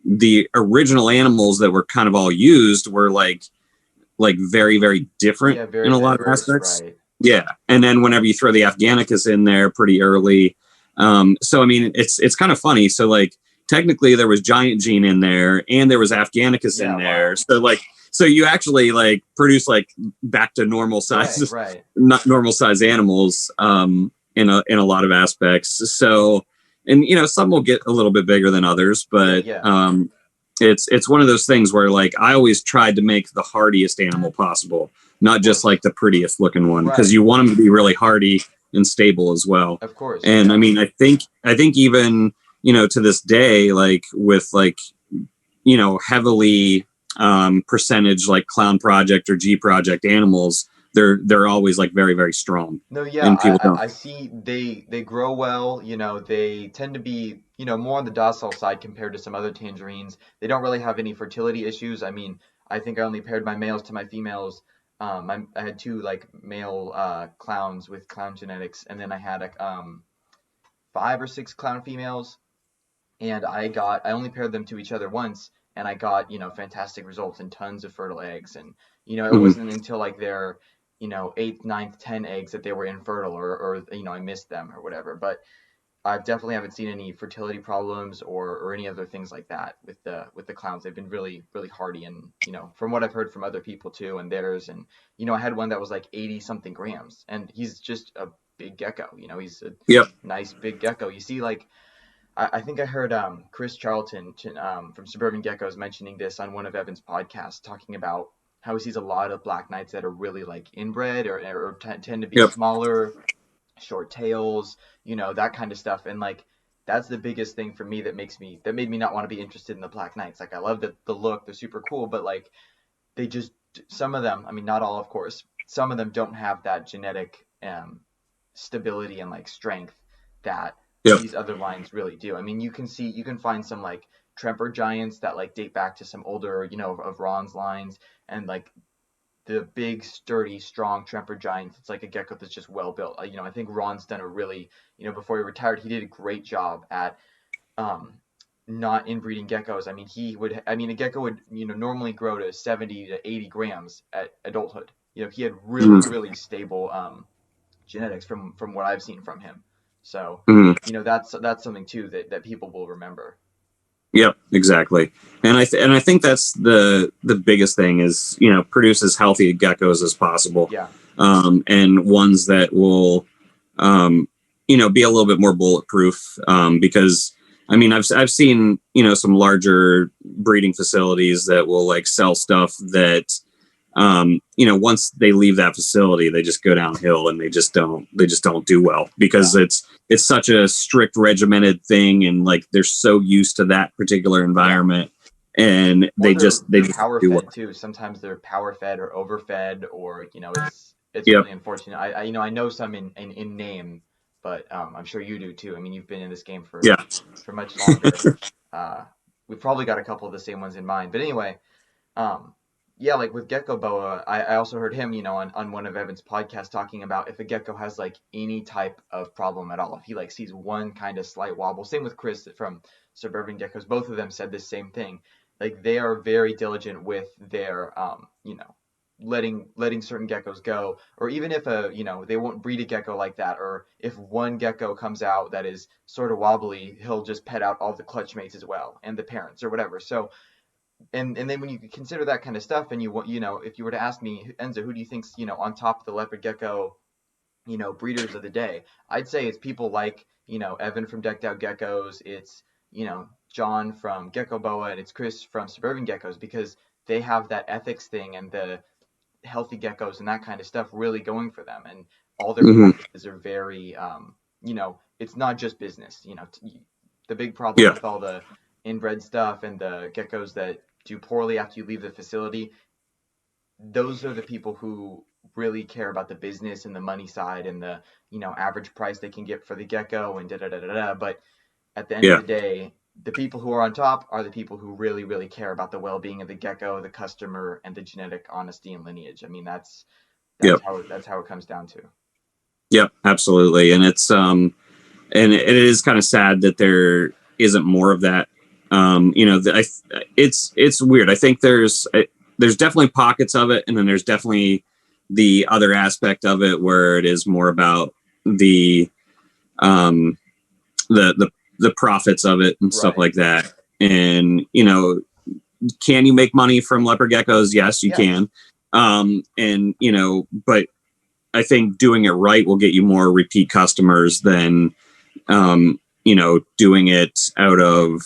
the original animals that were kind of all used were like very, very different in a lot of aspects. Right. Yeah. And then whenever you throw the Afghanicus in there pretty early. So, I mean, it's kind of funny. So like, technically there was Giant Gene in there and there was Afghanicus in there. Wow. So you actually like produce like back to normal size, not normal size animals, in a lot of aspects. So, and some will get a little bit bigger than others, but, it's one of those things where like I always tried to make the hardiest animal possible, not just like the prettiest looking one, because you want them to be really hardy and stable as well. Of course. And I mean, I think even, to this day, like with like, heavily percentage like clown project or G project animals, they're always like very, very strong. No, yeah, I see they grow well, they tend to be, more on the docile side compared to some other tangerines. They don't really have any fertility issues. I mean, I think I only paired my males to my females. I had two like male clowns with clown genetics, and then I had 5 or 6 clown females, and I only paired them to each other once, and I got, fantastic results and tons of fertile eggs. And, it wasn't until like their, 8th, 9th, 10 eggs that they were infertile or I missed them or whatever. But I definitely haven't seen any fertility problems or any other things like that with the clowns. They've been really, really hardy, and, from what I've heard from other people too and theirs. And, I had one that was like 80 something grams, and he's just a big gecko. He's a nice big gecko. You see, like, I think I heard Chris Charlton from Suburban Geckos mentioning this on one of Evan's podcasts, talking about how he sees a lot of black knights that are really like inbred or tend to be smaller, short tails, that kind of stuff. And like that's the biggest thing for me that made me not want to be interested in the black knights. Like I love the look, they're super cool, but like they just, some of them, I mean not all of course, some of them don't have that genetic stability and like strength that these other lines really do. I mean, you can find some like Tremper giants that like date back to some older, of Ron's lines, and like the big, sturdy, strong Tremper giants. It's like a gecko that's just well built. I think Ron's done a really, before he retired, he did a great job at not inbreeding geckos. I mean, a gecko would, normally grow to 70 to 80 grams at adulthood. He had really, really stable genetics from what I've seen from him. So, that's something too that people will remember. Yep, exactly. And I think that's the biggest thing is, produce as healthy geckos as possible. Yeah. And ones that will, be a little bit more bulletproof. Because I mean, I've seen, some larger breeding facilities that will like sell stuff that, once they leave that facility, they just go downhill and they just don't do well, because it's such a strict regimented thing. And like, they're so used to that particular environment, and they just power fed well too. Sometimes they're power fed or overfed, or, it's really unfortunate. I know some in name, but, I'm sure you do too. I mean, you've been in this game for much longer. We've probably got a couple of the same ones in mind, but anyway, yeah, like with Gecko Boa, I also heard him, on one of Evan's podcasts talking about if a gecko has like any type of problem at all, if he like sees one kind of slight wobble. Same with Chris from Suburban Geckos. Both of them said the same thing. Like they are very diligent with their, letting certain geckos go, or even if they won't breed a gecko like that, or if one gecko comes out that is sort of wobbly, he'll just pet out all the clutch mates as well and the parents or whatever. So. And then when you consider that kind of stuff, and if you were to ask me, Enzo, who do you think's, on top of the leopard gecko, breeders of the day, I'd say it's people like, Evan from Decked Out Geckos, it's, John from Gecko Boa, and it's Chris from Suburban Geckos, because they have that ethics thing and the healthy geckos and that kind of stuff really going for them. And all their practices are very, it's not just business. The big problem Yeah. with all the inbred stuff and the geckos that do poorly after you leave the facility, those are the people who really care about the business and the money side and the average price they can get for the gecko and da da da da da. But at the end of Yeah. the day, the people who are on top are the people who really, really care about the well-being of the gecko, the customer, and the genetic honesty and lineage. I mean, that's Yep. how it comes down to. Yep. Absolutely. And and it is kind of sad that there isn't more of that. It's weird. I think there's definitely pockets of it, and then there's definitely the other aspect of it where it is more about the um, the profits of it and stuff Right. like that. And can you make money from leopard geckos? Yes, you can. But I think doing it right will get you more repeat customers than doing it out of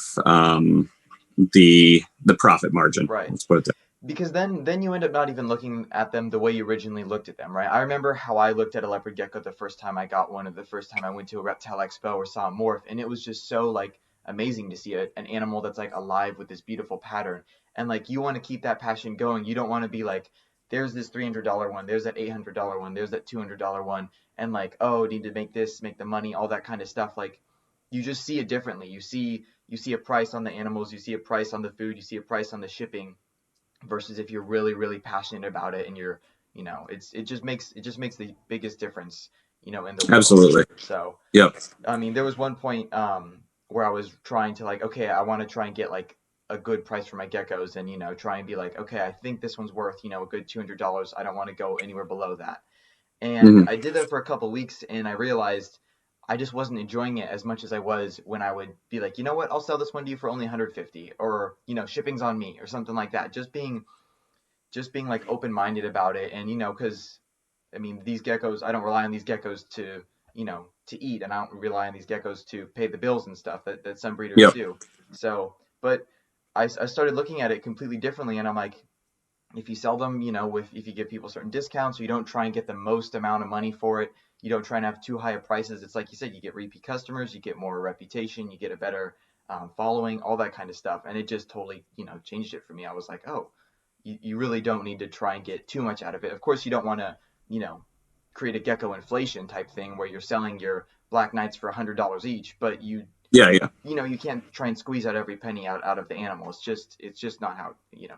the profit margin. Right. Let's put it that. Because then you end up not even looking at them the way you originally looked at them, right? I remember how I looked at a leopard gecko the first time I got one, or the first time I went to a reptile expo or saw a morph, and it was just so like amazing to see an animal that's like alive with this beautiful pattern. And like you want to keep that passion going. You don't want to be like, there's this $300 one, there's that $800 one, there's that $200 one, and like, oh, need to make this, make the money, all that kind of stuff. Like you just see it differently. You see a price on the animals, you see a price on the food, you see a price on the shipping, versus if you're really, really passionate about it and you're, it just makes the biggest difference, in the world. Absolutely. So, yep. I mean, there was one point where I was trying to like, okay, I want to try and get like a good price for my geckos, and try and be like, okay, I think this one's worth, a good $200. I don't want to go anywhere below that. And I did that for a couple weeks, and I realized I just wasn't enjoying it as much as I was when I would be like, you know what, I'll sell this one to you for only 150, or shipping's on me, or something like that. Just being like open-minded about it, and because I mean, these geckos, I don't rely on these geckos to to eat, and I don't rely on these geckos to pay the bills and stuff that some breeders do. So, but I started looking at it completely differently, and I'm like, if you sell them, if you give people certain discounts, or you don't try and get the most amount of money for it, you don't try and have too high of prices. It's like you said, you get repeat customers, you get more reputation, you get a better following, all that kind of stuff. And it just totally, changed it for me. I was like, oh, you really don't need to try and get too much out of it. Of course, you don't want to, create a gecko inflation type thing where you're selling your Black Knights for $100 each, but you can't try and squeeze out every penny out of the animal. It's just not how, You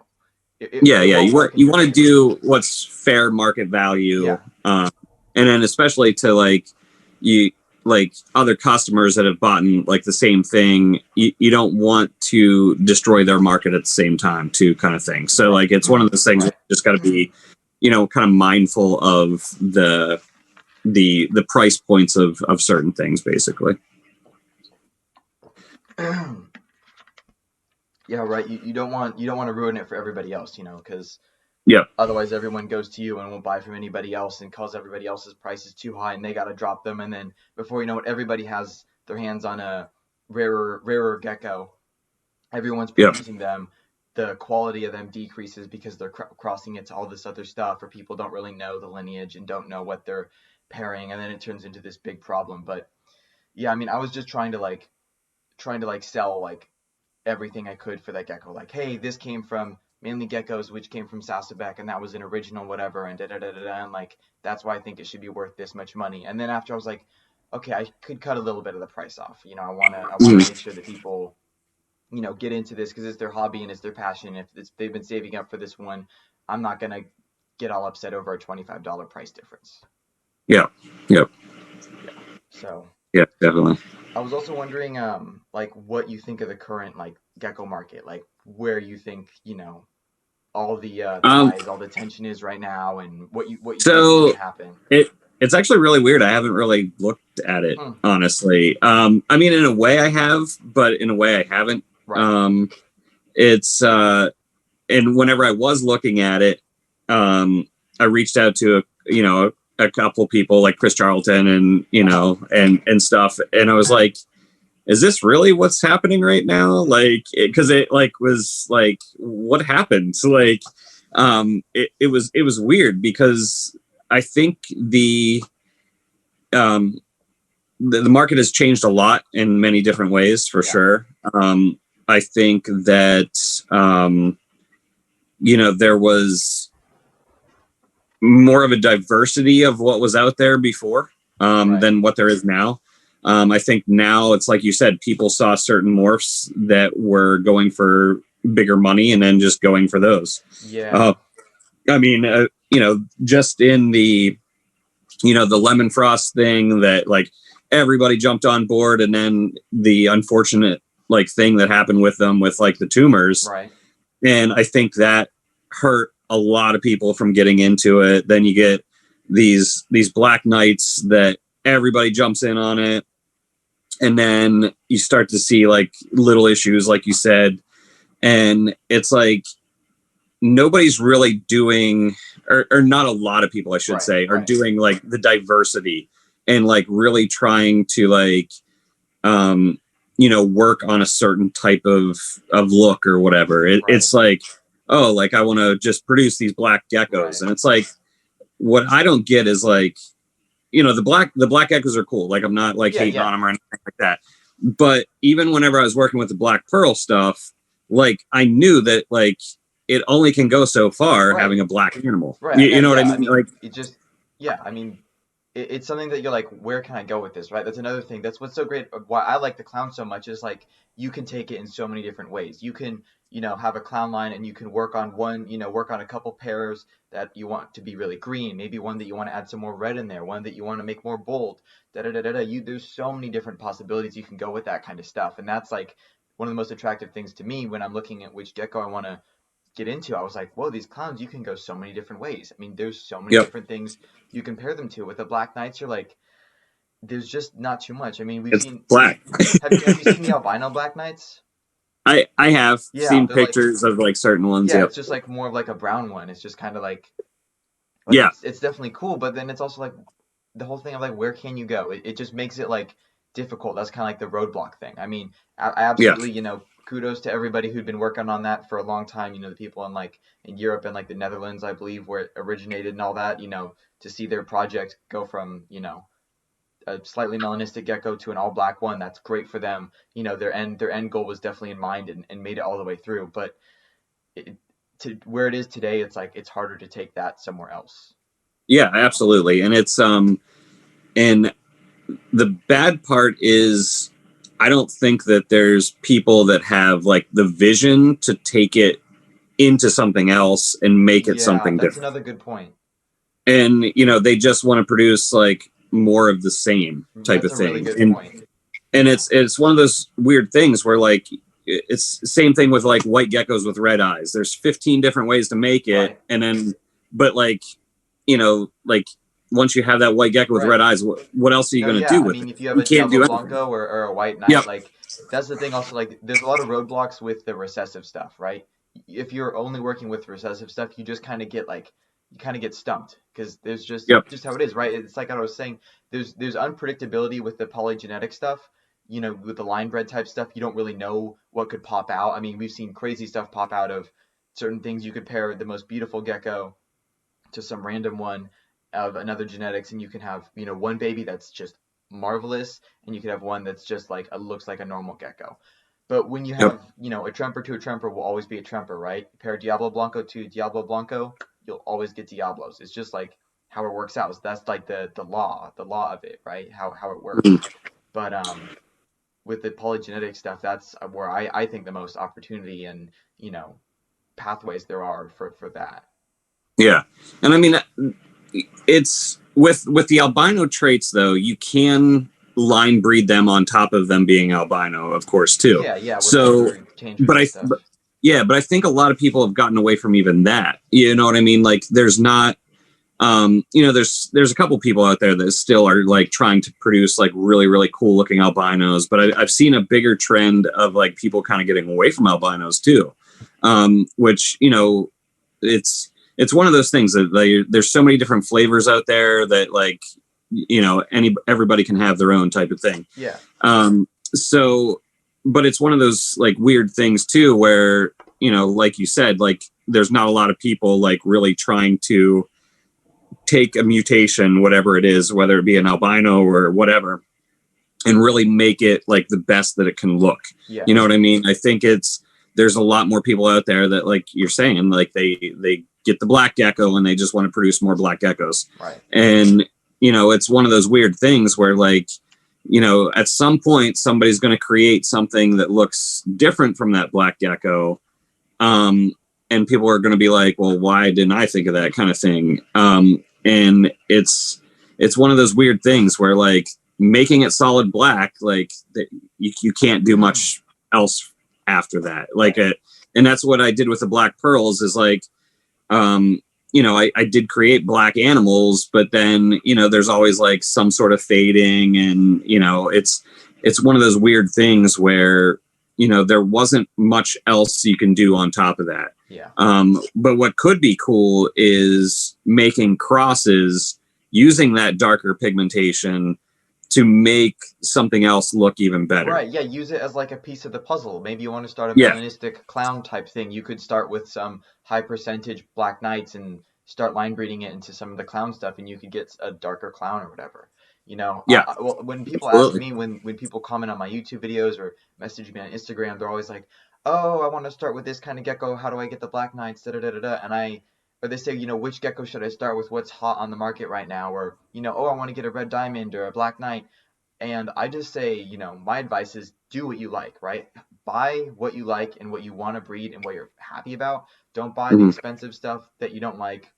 want to do what's fair market value. And then especially to like other customers that have bought like the same thing, you don't want to destroy their market at the same time too, kind of thing. So like it's one of those things that just got to be kind of mindful of the price points of certain things, basically. Yeah, right. You don't want to ruin it for everybody else, because otherwise everyone goes to you and won't buy from anybody else, and cause everybody else's prices too high, and they got to drop them, and then before you know it, everybody has their hands on a rarer gecko. Everyone's producing them. The quality of them decreases because they're crossing it to all this other stuff, or people don't really know the lineage and don't know what they're pairing, and then it turns into this big problem. But yeah, I mean, I was just trying to sell like everything I could for that gecko. Like, hey, this came from mainly geckos, which came from SaSobek, and that was an original whatever, and and like that's why I think it should be worth this much money. And then after I was like, okay, I could cut a little bit of the price off. I want to make sure that people get into this because it's their hobby and it's their passion. If they've been saving up for this one, I'm not gonna get all upset over a $25 price difference. Yeah. So. Yeah, definitely. I was also wondering, like, what you think of the current like gecko market, like where you think all the ties, all the tension is right now, and what you think is going to happen. It's actually really weird. I haven't really looked at it, honestly. I mean, in a way I have, but in a way I haven't. Right. It's and whenever I was looking at it, I reached out to a couple people like Chris Charlton and and stuff, and I was like, is this really what's happening right now? Like, because it like was like, what happened? So like, it was weird because I think the the market has changed a lot in many different ways, for sure. I think that, there was more of a diversity of what was out there before than what there is now. I think now it's like you said, people saw certain morphs that were going for bigger money and then just going for those. I mean, just in the, the lemon frost thing that like everybody jumped on board, and then the unfortunate like thing that happened with them with like the tumors. Right. And I think that hurt a lot of people from getting into it. Then you get these black knights that everybody jumps in on it. And then you start to see like little issues, like you said. And it's like nobody's really doing, or not a lot of people, I should say, are doing like the diversity and like really trying to like, work on a certain type of look or whatever. It's like, oh, like I want to just produce these black geckos. And it's like, what I don't get is like, the black geckos are cool. Like I'm not like hating on them or anything like that. But even whenever I was working with the black pearl stuff, like I knew that like it only can go so far having a black animal. Right. You know what I mean? Like it just, it's something that you're like, where can I go with this? Right. That's another thing. That's what's so great. Why I like the clown so much is like, you can take it in so many different ways. You can, have a clown line and you can work on one, work on a couple pairs that you want to be really green, maybe one that you want to add some more red in there, one that you want to make more bold, there's so many different possibilities you can go with that kind of stuff. And that's like one of the most attractive things to me when I'm looking at which gecko I want to get into. I was like, whoa, these clowns, you can go so many different ways. I mean, there's so many different things you compare them to. With the black knights, you're like, there's just not too much. I mean, we've seen black. Have you seen the albino black knights? I have seen pictures of like certain ones. Yeah, it's just like more of like a brown one. It's just kind of like it's definitely cool, but then it's also like the whole thing of like, where can you go? It just makes it like difficult. That's kind of like the roadblock thing. I mean, I absolutely, kudos to everybody who'd been working on that for a long time. The people in Europe and like the Netherlands, I believe, where it originated and all that, to see their project go from, a slightly melanistic gecko to an all black one. That's great for them. Their end goal was definitely in mind and made it all the way through. But to where it is today, it's like, it's harder to take that somewhere else. Yeah, absolutely. And it's, and the bad part is, I don't think that there's people that have like the vision to take it into something else and make it something different. That's another good point. And, they just want to produce like more of the same type of thing. Really good point. And it's one of those weird things where like, it's the same thing with like white geckos with red eyes. There's 15 different ways to make it. Right. And then, but like, like once you have that white gecko with red eyes, what else are you going to do with it? If you have a Diablo Blanco or a white knight, like that's the thing also, like there's a lot of roadblocks with the recessive stuff, right? If you're only working with recessive stuff, you just kind of get like, stumped because there's just how it is, right? It's like I was saying, there's unpredictability with the polygenetic stuff. With the line bred type stuff, you don't really know what could pop out. I mean, we've seen crazy stuff pop out of certain things. You could pair the most beautiful gecko to some random one of another genetics, and you can have, one baby that's just marvelous, and you could have one that's just like looks like a normal gecko. But when you have, a tremper to a tremper will always be a tremper, right? Pair Diablo Blanco to Diablo Blanco, you'll always get Diablos. It's just like how it works out. That's like the law of it, right? How it works. But with the polygenetic stuff, that's where I think the most opportunity and, pathways there are for that. Yeah. And I mean, it's with the albino traits though, you can line breed them on top of them being albino, of course, too. Yeah. So, but I think a lot of people have gotten away from even that. You know what I mean? Like there's not, there's a couple people out there that still are like trying to produce like really, really cool looking albinos, but I've seen a bigger trend of like people kind of getting away from albinos too. Which, it's one of those things that there's so many different flavors out there that like, everybody can have their own type of thing. Yeah. So, but it's one of those like weird things too, where, like you said, like there's not a lot of people like really trying to take a mutation, whatever it is, whether it be an albino or whatever, and really make it like the best that it can look. Yeah. You know what I mean? I think there's a lot more people out there that, like you're saying, like they get the black gecko and they just want to produce more black geckos. Right. And, you know, it's one of those weird things where, like, you know, at some point somebody's going to create something that looks different from that black gecko. And people are going to be like, well, why didn't I think of that kind of thing? And it's one of those weird things where, like, making it solid black, like, you can't do much else after that. Like, and that's what I did with the black pearls is, like, you know, I did create black animals, but then, you know, there's always like some sort of fading, and, you know, it's one of those weird things where, you know, there wasn't much else you can do on top of that. Yeah. But what could be cool is making crosses using that darker pigmentation to make something else look even better. Right, yeah, use it as like a piece of the puzzle. Maybe you want to start a melanistic clown type thing. You could start with some high percentage black knights and start line breeding it into some of the clown stuff, and you could get a darker clown or whatever. You know, well, when people ask me, when people comment on my YouTube videos or message me on Instagram, they're always like, oh, I want to start with this kind of gecko. How do I get the black knights? Da da da da da. And or they say, you know, which gecko should I start with? What's hot on the market right now? Or, you know, oh, I want to get a red diamond or a black knight. And I just say, you know, my advice is do what you like, right? Buy what you like and what you want to breed and what you're happy about. Don't buy the expensive stuff that you don't like,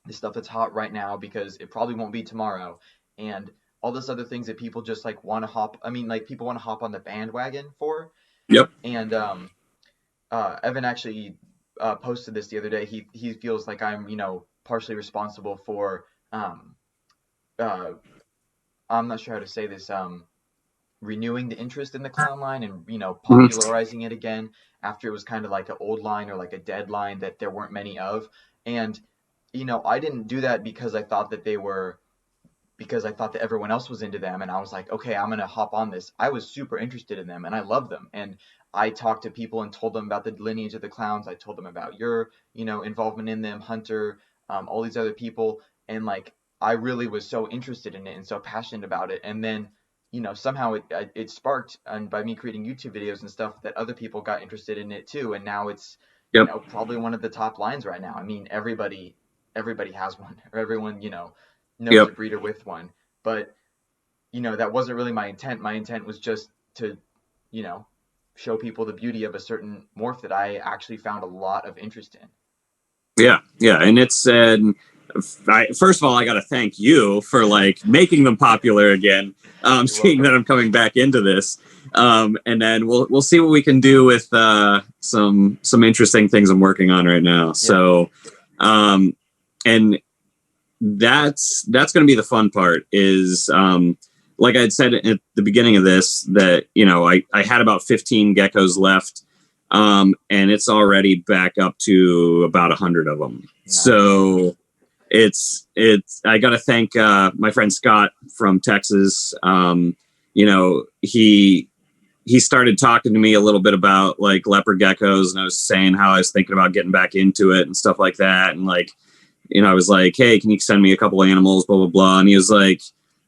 the stuff that's hot right now, because it probably won't be tomorrow. And all this other things that people just like want to hop. I mean, like, people want to hop on the bandwagon for. Yep. And Evan actually posted this the other day. He feels like I'm, you know, partially responsible for I'm not sure how to say this, renewing the interest in the clown line and, you know, popularizing it again after it was kind of like an old line or like a dead line that there weren't many of. And, you know, I didn't do that because I thought that everyone else was into them, and I was like, okay, I'm going to hop on this. I was super interested in them, and I love them. And I talked to people and told them about the lineage of the clowns. I told them about your, you know, involvement in them, Hunter, all these other people. And, like, I really was so interested in it and so passionate about it. And then, you know, somehow it sparked, and by me creating YouTube videos and stuff, that other people got interested in it too. And now it's, you know, probably one of the top lines right now. I mean, everybody has one, or everyone, you know, knows a breeder with one. But, you know, that wasn't really my intent. My intent was just to, you know, show people the beauty of a certain morph that I actually found a lot of interest in. Yeah. And it's first of all, I got to thank you for, like, making them popular again. Seeing that I'm coming back into this, and then we'll see what we can do with some interesting things I'm working on right now. Yeah. So, and that's going to be the fun part. Is like I had said at the beginning of this, that, you know, I had about 15 geckos left, and it's already back up to about 100 of them. Nice. So it's I got to thank my friend Scott from Texas. You know, he started talking to me a little bit about, like, leopard geckos, and I was saying how I was thinking about getting back into it and stuff like that. And, like, you know, I was like, hey, can you send me a couple of animals, blah, blah, blah. And he was like,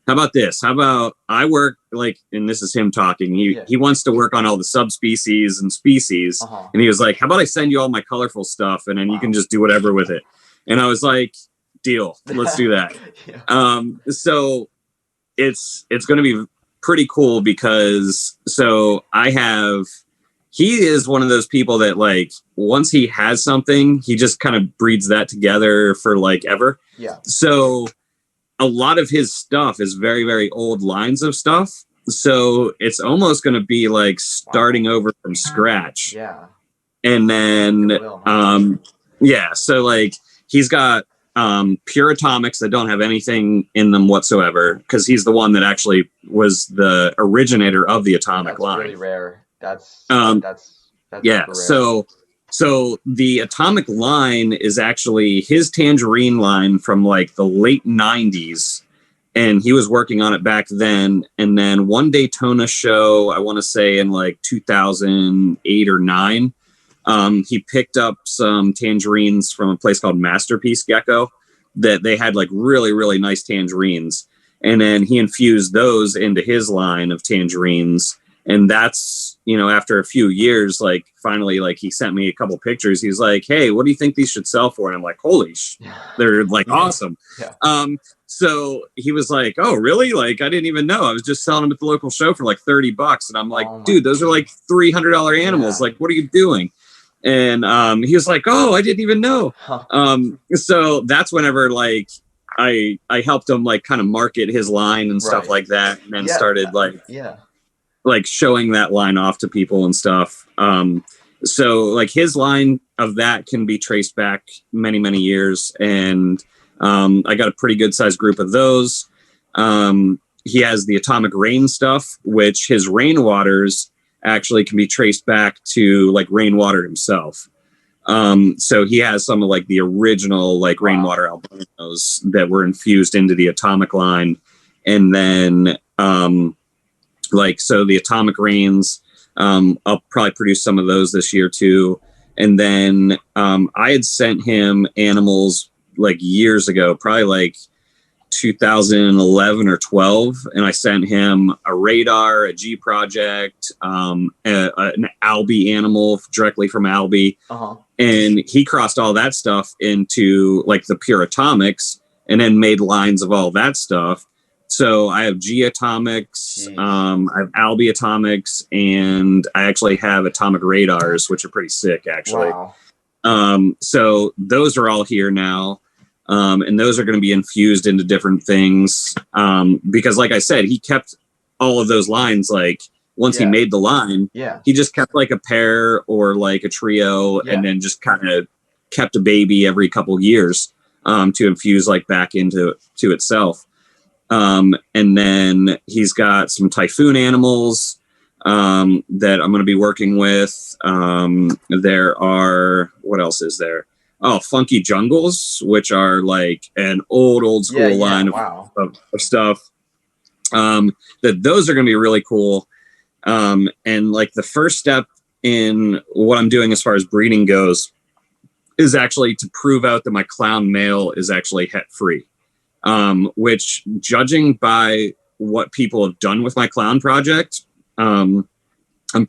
how about this? How about I work, like, and this is him talking. He wants to work on all the subspecies and species. And he was like, how about I send you all my colorful stuff, and then you can just do whatever with it. And I was like, deal, let's do that. So it's going to be pretty cool, because he is one of those people that, like, once he has something, he just kind of breeds that together for, like, ever. Yeah. So a lot of his stuff is very, very old lines of stuff. So it's almost going to be like starting over from scratch. Yeah. And then, so, like, he's got pure atomics that don't have anything in them whatsoever, because he's the one that actually was the originator of the atomic line. That's really rare. That's yeah. Rare. So the atomic line is actually his tangerine line from, like, the late 90s, and he was working on it back then. And then one Daytona show, I want to say in, like, 2008 or 9, he picked up some tangerines from a place called Masterpiece Gecko that they had, like, really, really nice tangerines. And then he infused those into his line of tangerines. And that's, you know, after a few years, like finally, like he sent me a couple pictures. He's like, hey, what do you think these should sell for? And I'm like, holy they're like awesome. Yeah. So he was like, oh, really? Like, I didn't even know. I was just selling them at the local show for like $30. And I'm like, dude, those are like $300 animals. Like, what are you doing? And he was like, oh, I didn't even know. So that's whenever like I helped him like kind of market his line and stuff like that. And then started like showing that line off to people and stuff. So like his line of that can be traced back many, many years. And I got a pretty good sized group of those. He has the atomic rain stuff, which his rainwaters actually can be traced back to like rainwater himself. So he has some of like the original like rainwater albinos that were infused into the atomic line. And then like, so the atomic rains, I'll probably produce some of those this year too. And then I had sent him animals like years ago, probably like 2011 or 12. And I sent him a radar, a G project, an Albie animal directly from Albie. And he crossed all that stuff into like the pure atomics and then made lines of all that stuff. So I have G atomics, I have Albie atomics, and I actually have atomic radars, which are pretty sick actually. So those are all here now. And those are going to be infused into different things. Because like I said, he kept all of those lines. Like once he made the line, he just kept like a pair or like a trio and then just kind of kept a baby every couple years, to infuse like back into itself. And then he's got some typhoon animals, that I'm going to be working with. There are, what else is there? Oh, Funky Jungles, which are like an old school line of stuff. That those are going to be really cool. And like the first step in what I'm doing as far as breeding goes is actually to prove out that my clown male is actually het free. Which, judging by what people have done with my clown project, I'm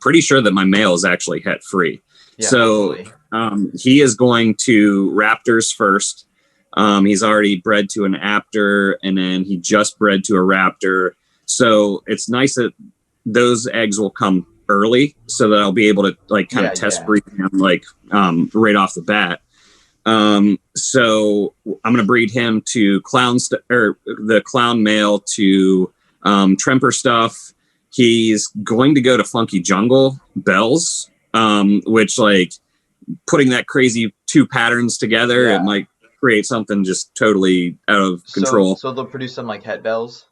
pretty sure that my male is actually het free. So he is going to raptors first. He's already bred to an apter, and then he just bred to a raptor. So it's nice that those eggs will come early so that I'll be able to like kind of test breed him like right off the bat. So I'm going to breed him to the clown male to Tremper stuff. He's going to go to Funky Jungle Bells, which like putting that crazy two patterns together, it might create something just totally out of control. So they'll produce some like het bells?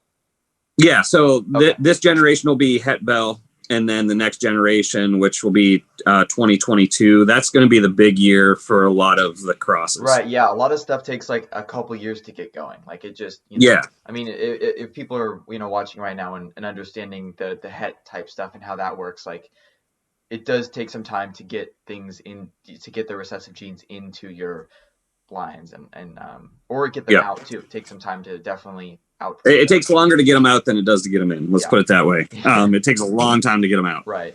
Yeah. So this generation will be het bell. And then the next generation, which will be 2022, that's going to be the big year for a lot of the crosses. Right. Yeah. A lot of stuff takes like a couple years to get going. Like it just, you know, I mean, if people are, you know, watching right now and understanding the het type stuff and how that works, like it does take some time to get things in, to get the recessive genes into your lines and or get them out too. It takes some time to definitely out. It takes longer to get them out than it does to get them in. Let's put it that way. It takes a long time to get them out. Right.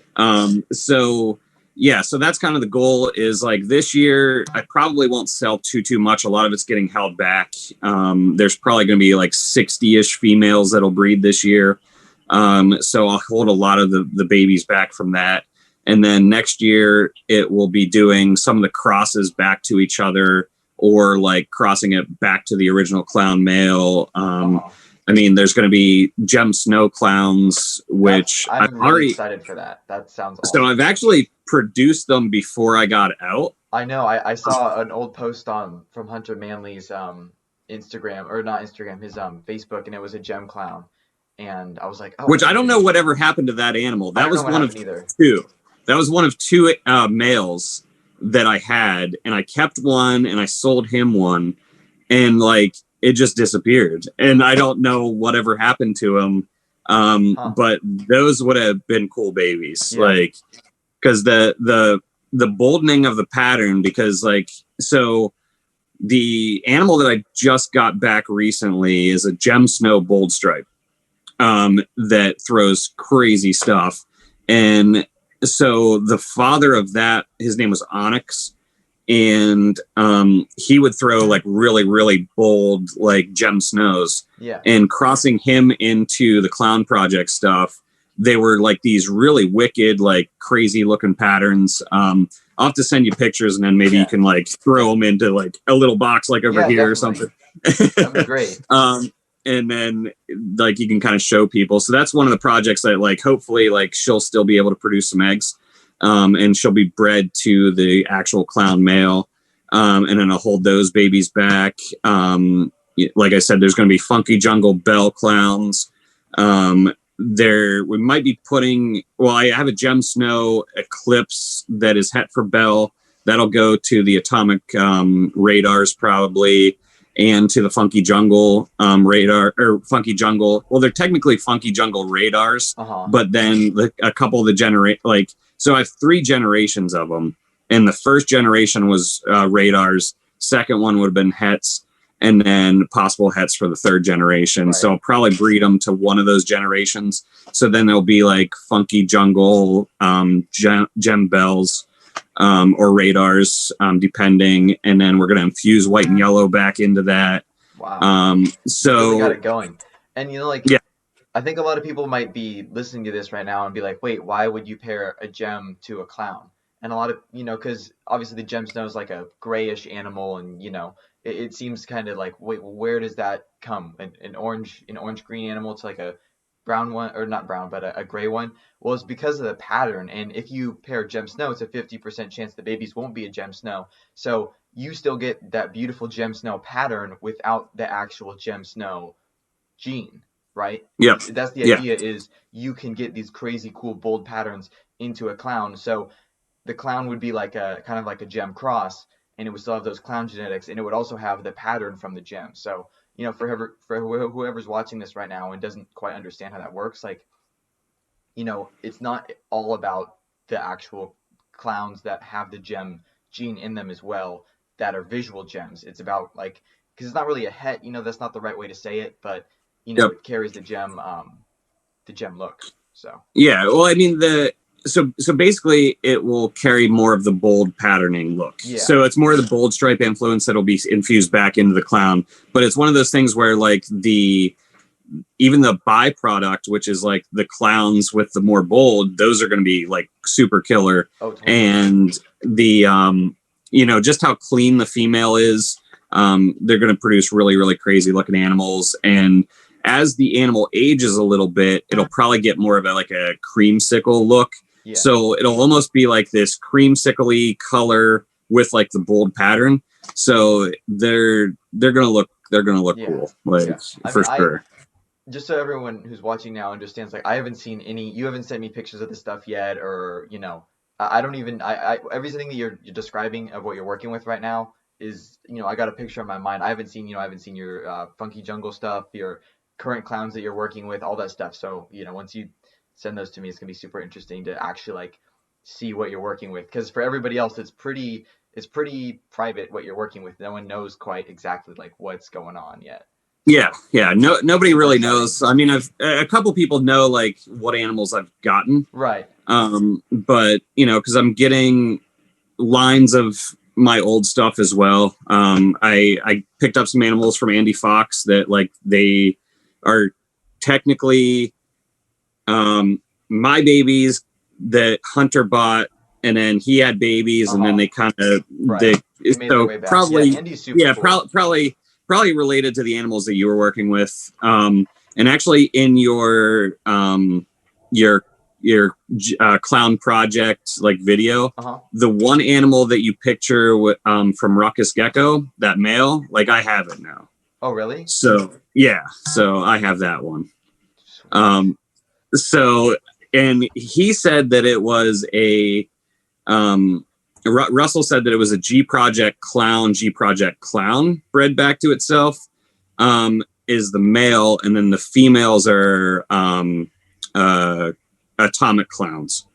So that's kind of the goal is like this year, I probably won't sell too much. A lot of it's getting held back. There's probably going to be like 60-ish females that'll breed this year. So I'll hold a lot of the babies back from that. And then next year it will be doing some of the crosses back to each other, or like crossing it back to the original clown male. I mean, there's going to be gem snow clowns, which I'm really excited for that. That sounds awesome. So I've actually produced them before I got out. I know. I saw an old post from Hunter Manley's Instagram, or not Instagram, his Facebook, and it was a gem clown. And I was like, oh. Which I don't know whatever happened to that animal. That was one of two. That was one of two males that I had, and I kept one and I sold him one, and like it just disappeared, and I don't know whatever happened to him. But those would have been cool babies, like because the boldening of the pattern, because like so the animal that I just got back recently is a gem snow bold stripe that throws crazy stuff. And so the father of that, his name was Onyx, and he would throw like really, really bold, like gem snows. Yeah. And crossing him into the Clown Project stuff, they were like these really wicked, like crazy looking patterns. I'll have to send you pictures, and then maybe you can like throw them into like a little box, like over here or something. That'd be great. And then like you can kind of show people. So that's one of the projects that like hopefully like she'll still be able to produce some eggs, and she'll be bred to the actual clown male, and then I'll hold those babies back. Like I said, there's going to be Funky Jungle Bell clowns. We might be putting, well, I have a Gem Snow Eclipse that is het for Bell. That'll go to the Atomic radars probably, and to the Funky Jungle radar, or Funky Jungle. Well, they're technically Funky Jungle radars, but then a couple of the so I have 3 generations of them. And the first generation was radars. Second one would have been hets, and then possible hets for the 3rd generation. Right. So I'll probably breed them to one of those generations. So then there'll be like Funky Jungle, gem bells, or radars, depending. And then we're going to infuse white and yellow back into that. Wow. So really got it going. And yeah. I think a lot of people might be listening to this right now and be like, wait, why would you pair a gem to a clown? And a lot of, because obviously the gem snow is like a grayish animal, and, it seems kind of like, wait, well, where does that come? An orange green animal to like a brown one, or not brown, but a gray one? Well, it's because of the pattern. And if you pair gem snow, it's a 50% chance the babies won't be a gem snow. So you still get that beautiful gem snow pattern without the actual gem snow gene, right? Yeah. That's the idea, is you can get these crazy cool bold patterns into a clown. So the clown would be like a kind of like a gem cross, and it would still have those clown genetics, and it would also have the pattern from the gem. So, for whoever's watching this right now and doesn't quite understand how that works, like, it's not all about the actual clowns that have the gem gene in them as well, that are visual gems. It's about like, because it's not really a het, that's not the right way to say it, but it carries the gem look. So yeah, well, I mean So basically, it will carry more of the bold patterning look. Yeah. So it's more of the bold stripe influence that'll be infused back into the clown. But it's one of those things where like even the byproduct, which is like the clowns with the more bold, those are going to be like super killer. Oh, totally. And the just how clean the female is, they're going to produce really, really crazy looking animals. And as the animal ages a little bit, it'll probably get more of a creamsicle look. Yeah. So it'll almost be like this creamsicle-y color with like the bold pattern. So they're gonna look cool, for sure. Just so everyone who's watching now understands, like, I haven't seen you haven't sent me pictures of this stuff yet, or I don't even everything that you're describing of what you're working with right now is I got a picture in my mind. I haven't seen your Funky Jungle stuff, your current clowns that you're working with, all that stuff. So once you send those to me, it's gonna be super interesting to actually like see what you're working with, because for everybody else it's pretty private what you're working with. No one knows quite exactly like what's going on yet. Nobody really knows. I mean, a couple people know like what animals I've gotten, right? But because I'm getting lines of my old stuff as well. I picked up some animals from Andy Fox that like they are technically my babies that Hunter bought, and then he had babies, and then they kind of probably probably related to the animals that you were working with. And actually in your clown project like video, the one animal that you picture from Ruckus Gecko, that male, like I have it now. Oh really? So so I have that one. So, and he said that it was Russell said that it was a G Project Clown bred back to itself, is the male, and then the females are Atomic clowns,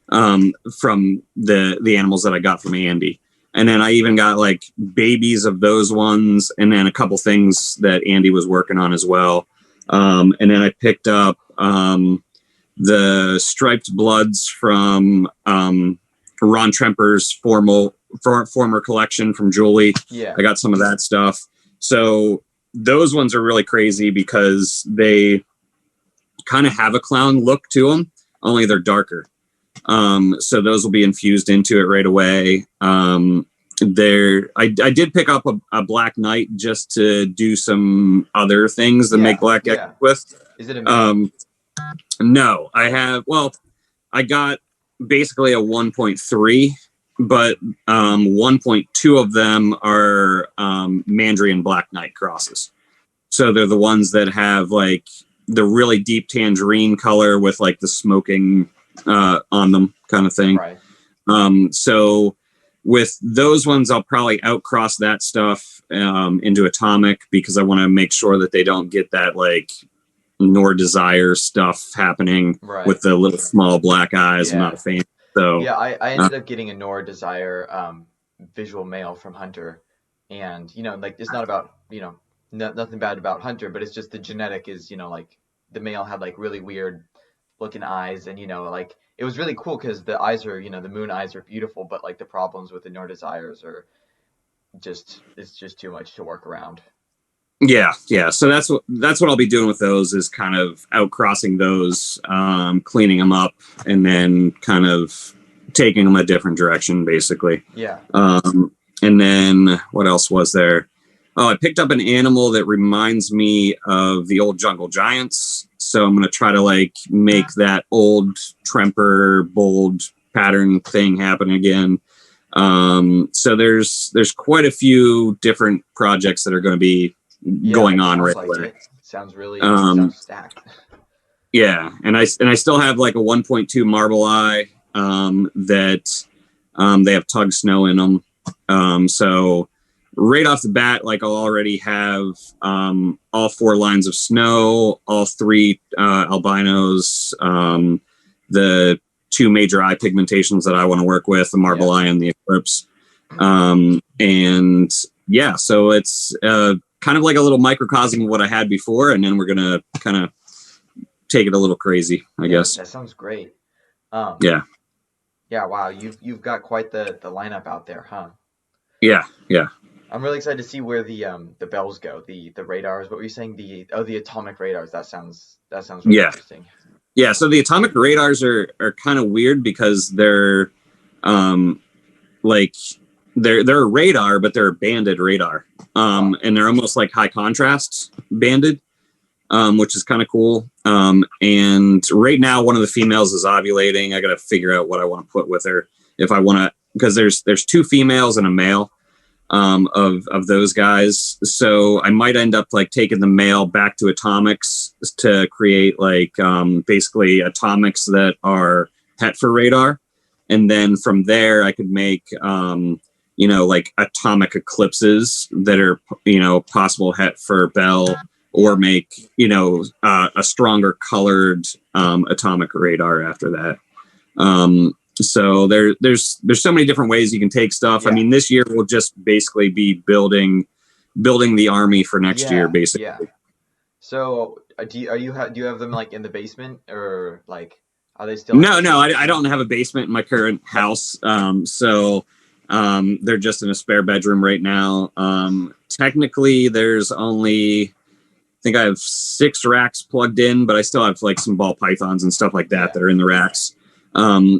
from the animals that I got from Andy. And then I even got like babies of those ones, and then a couple things that Andy was working on as well. And then I picked up the striped bloods from Ron Tremper's former collection from Julie. Yeah. I got some of that stuff. So those ones are really crazy because they kind of have a clown look to them, only they're darker. So those will be infused into it right away. I did pick up a Black Knight just to do some other things to make Black Gecko with. Is it a no, I got basically a 1.3, but 1.2 of them are Mandarin Black Knight crosses. So they're the ones that have like the really deep tangerine color with like the smoking on them kind of thing. Right. So with those ones, I'll probably outcross that stuff into Atomic because I want to make sure that they don't get that like Nor Desire stuff happening with the little small black eyes. I'm not a fan. So yeah, I ended up getting a Nor Desire visual male from Hunter, and like it's not about nothing bad about Hunter, but it's just the genetic is like the male had like really weird looking eyes, and like it was really cool because the eyes are the moon eyes are beautiful, but like the problems with the Nor Desires are it's just too much to work around. Yeah. So that's what I'll be doing with those is kind of outcrossing those, cleaning them up, and then kind of taking them a different direction, basically. Yeah. And then what else was there? Oh, I picked up an animal that reminds me of the old Jungle Giants. So I'm going to try to like make that old Tremper bold pattern thing happen again. So there's quite a few different projects that are going to be going on right away. Sounds really sounds stacked. Yeah, and I still have like a 1.2 Marble Eye that they have Tug Snow in them. So right off the bat, like I'll already have all 4 lines of Snow, all 3 albinos, the 2 major eye pigmentations that I want to work with, the Marble Eye and the Eclipse. And yeah, so it's kind of like a little microcosm of what I had before, and then we're gonna kind of take it a little crazy, I guess. That sounds great. Yeah. Wow, you've got quite the lineup out there, huh? Yeah. I'm really excited to see where the bells go. The radars. What were you saying? The atomic radars. That sounds really interesting. Yeah. So the atomic radars are kind of weird because they're like they're a radar, but they're a banded radar. And they're almost like high contrast banded, which is kind of cool. And right now one of the females is ovulating. I got to figure out what I want to put with her. If I want to, because there's 2 females and a male, of those guys. So I might end up like taking the male back to atomics to create like, basically atomics that are het for radar. And then from there I could make, like atomic eclipses that are, possible het for Bell, or make, a stronger colored atomic radar after that. So there's so many different ways you can take stuff. I mean, this year we'll just basically be building the army for next year, basically. Yeah. So do you have them like in the basement, or like are they still? No, I don't have a basement in my current house. So they're just in a spare bedroom right now. Technically there's only, I think I have 6 racks plugged in, but I still have like some ball pythons and stuff like that that are in the racks.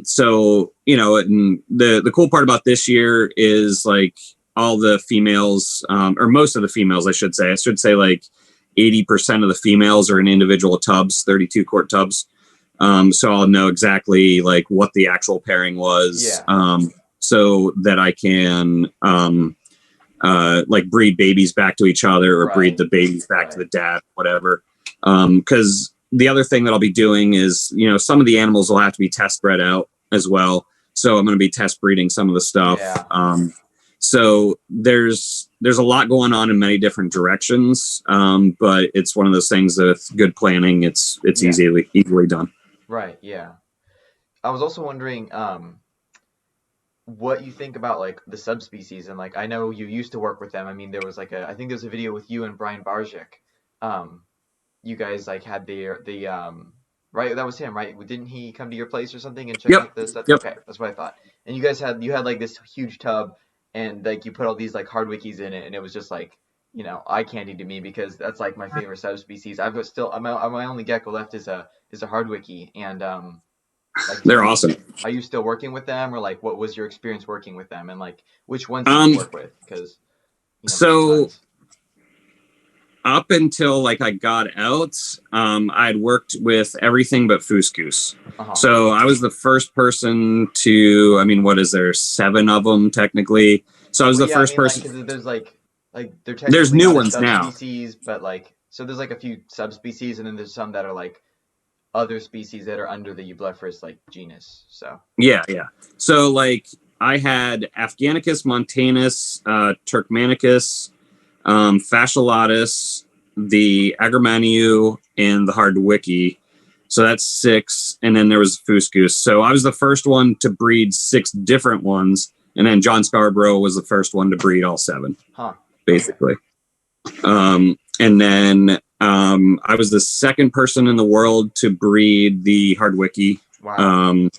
So, and the cool part about this year is like all the females, or most of the females, I should say like 80% of the females are in individual tubs, 32 quart tubs. So I'll know exactly like what the actual pairing was, so that I can, like breed babies back to each other, or breed the babies back to the dad, whatever. 'Cause the other thing that I'll be doing is, some of the animals will have to be test bred out as well. So I'm going to be test breeding some of the stuff. So there's a lot going on in many different directions. But it's one of those things that with good planning, it's easily done. Right. Yeah. I was also wondering, what you think about like the subspecies, and like I know you used to work with them. I mean, there was like I think there's a video with you and Brian Barczyk. Um, you guys like had the right, that was him, right? Didn't he come to your place or something and check Yep. out the stuff? Yep. Okay, that's what I thought. And you had like this huge tub, and like you put all these like hardwickies in it, and it was just like, eye candy to me because that's like my favorite subspecies. My only gecko left is a hardwickie, and like They're awesome. are you still working with them, or like what was your experience working with them, and like which ones did you work with? Because so up until like I got out, I'd worked with everything but Fuscus. So I was the first person to, I mean, what is there, 7 of them technically? So I was the first person. Like, they're there's technically new not a ones now. subspecies, but like, so there's like a few subspecies, and then there's some that are like other species that are under the Eublepharis like genus. So yeah. So like I had Afghanicus montanus, Turkmenicus, Fasciolatus, the Agremaniu, and the Hardwickie. So that's 6, and then there was Fuscus. So I was the first one to breed 6 different ones, and then John Scarborough was the first one to breed all 7, basically. And then I was the second person in the world to breed the Hardwickie. Wow.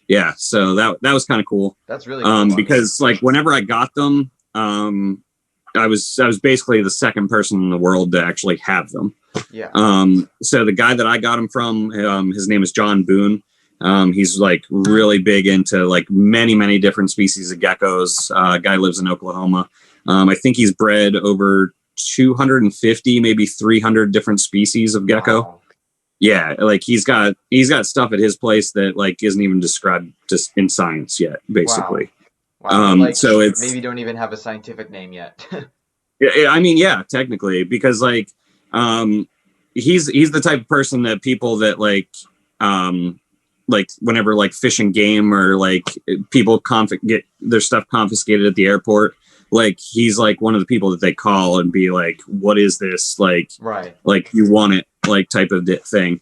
Yeah, so that was kind of cool. That's really cool. Because like whenever I got them, I was basically the second person in the world to actually have them. Yeah. So the guy that I got him from, his name is John Boone. He's like really big into like many different species of geckos. Guy lives in Oklahoma. I think he's bred over 250, maybe 300 different species of gecko. Wow. Yeah, like he's got stuff at his place that like isn't even described just in science yet, basically. Wow. Like, so it's maybe don't even have a scientific name yet. I mean, yeah, technically, because like he's the type of person that people that like whenever like Fish and Game or like people get their stuff confiscated at the airport, like he's like one of the people that they call and be like, what is this, like right, like you want it, like type of thing.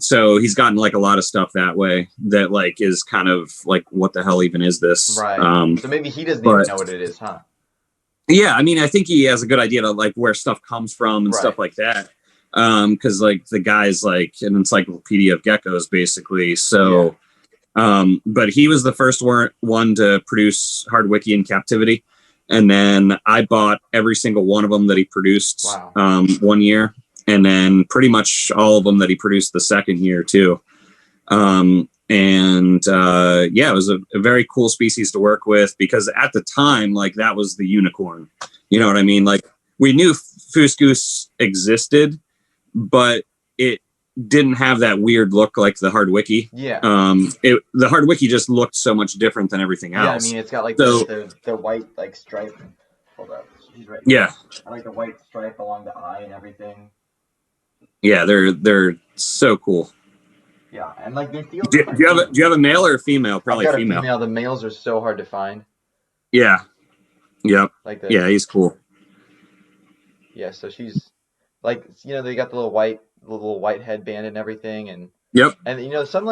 So he's gotten like a lot of stuff that way that like is kind of like, what the hell even is this? Right. So maybe he doesn't even know what it is, huh? Yeah, I mean, I think he has a good idea to like where stuff comes from and stuff like that. Because like the guy's like an encyclopedia of geckos, basically. So, but he was the first one to produce Hardwickie in captivity, and then I bought every single one of them that he produced 1 year, and then pretty much all of them that he produced the second year too. Yeah, it was a very cool species to work with because at the time, like that was the unicorn. You know what I mean? Like we knew Fuscus existed, but it didn't have that weird look like the Hardwickie. Yeah. The Hardwickie just looked so much different than everything else. Yeah, I mean, it's got like the white like stripe. Hold up, he's right. Yeah. I like the white stripe along the eye and everything. Yeah, they're so cool. Yeah, and like they feel. Do you have a male or a female? Probably I've got female. A female. The males are so hard to find. Yeah. Yep. Like yeah, he's cool. Yeah, so she's like, they got the little white headband and everything, and and some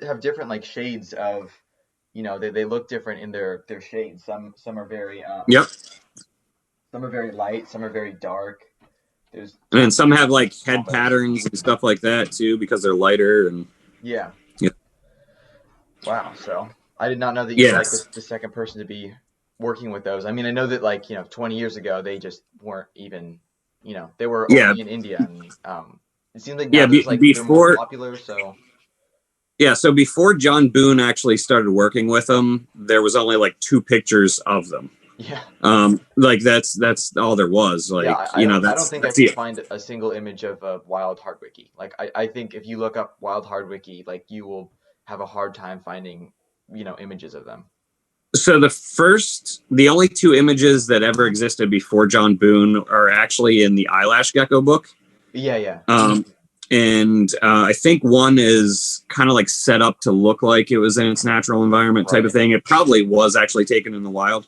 have different like shades of, they look different in their shades. Some are very some are very light, some are very dark. And then some have like head patterns and stuff like that too because they're lighter and yeah. Wow, so I did not know that you were like the second person to be working with those. I mean, I know that like 20 years ago they just weren't even they were only in India, and it seems like now like they're more popular. So so before John Boone actually started working with them, there was only like 2 pictures of them. Yeah. Like that's all there was. Like I don't think I can find a single image of a wild Hardwickie. Like I think if you look up wild Hardwickie, like you will have a hard time finding images of them. So the only 2 images that ever existed before John Boone are actually in the eyelash gecko book. Yeah. And I think one is kind of like set up to look like it was in its natural environment type of thing. It probably was actually taken in the wild.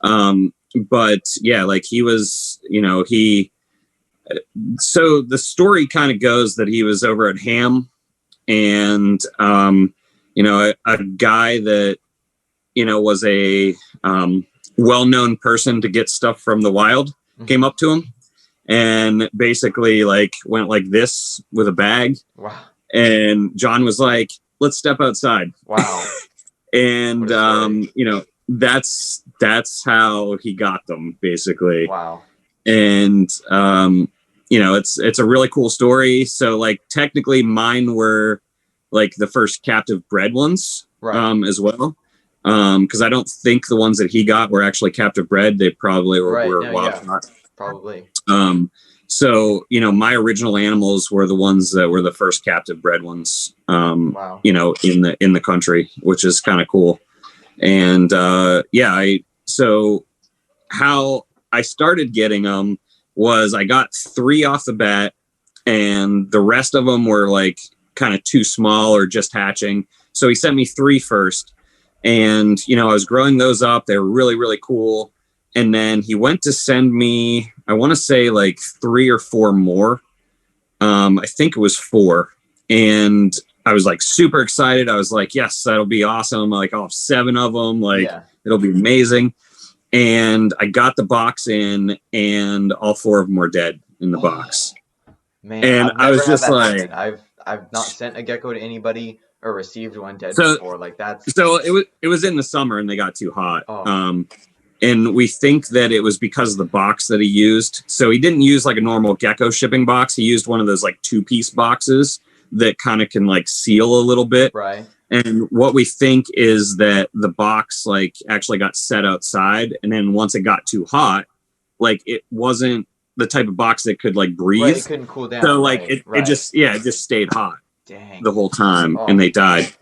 But yeah, like he was, so the story kind of goes that he was over at Ham and, a guy that, was a well-known person to get stuff from the wild, came up to him and basically like went like this with a bag. Wow. And John was like, let's step outside. Wow. And, that's how he got them basically. Wow. And, it's a really cool story. So like technically mine were like the first captive bred ones, right. As well. Cause I don't think the ones that he got were actually captive bred. They probably were wild caught. Probably. So, my original animals were the ones that were the first captive bred ones, wow. In the country, which is kind of cool. And, so how I started getting them was I got 3 off the bat and the rest of them were like kind of too small or just hatching. So he sent me 3 first and, I was growing those up. They were really, really cool. And then he went to send me, I want to say like 3 or 4 more. I think it was 4. And I was like super excited. I was like, yes, that'll be awesome. Like I'll have 7 of them. Like it'll be amazing. And I got the box in and all 4 of them were dead in the box. Man, and I was just like, I've not sent a gecko to anybody or received one dead before. Like that's so it was in the summer and they got too hot. And we think that it was because of the box that he used. So he didn't use like a normal gecko shipping box. He used one of those like 2-piece boxes that kind of can like seal a little bit. Right. And what we think is that the box like actually got set outside. And then once it got too hot, like it wasn't the type of box that could like breathe. Right, it couldn't cool down. So like it just stayed hot. Dang. The whole time and they died.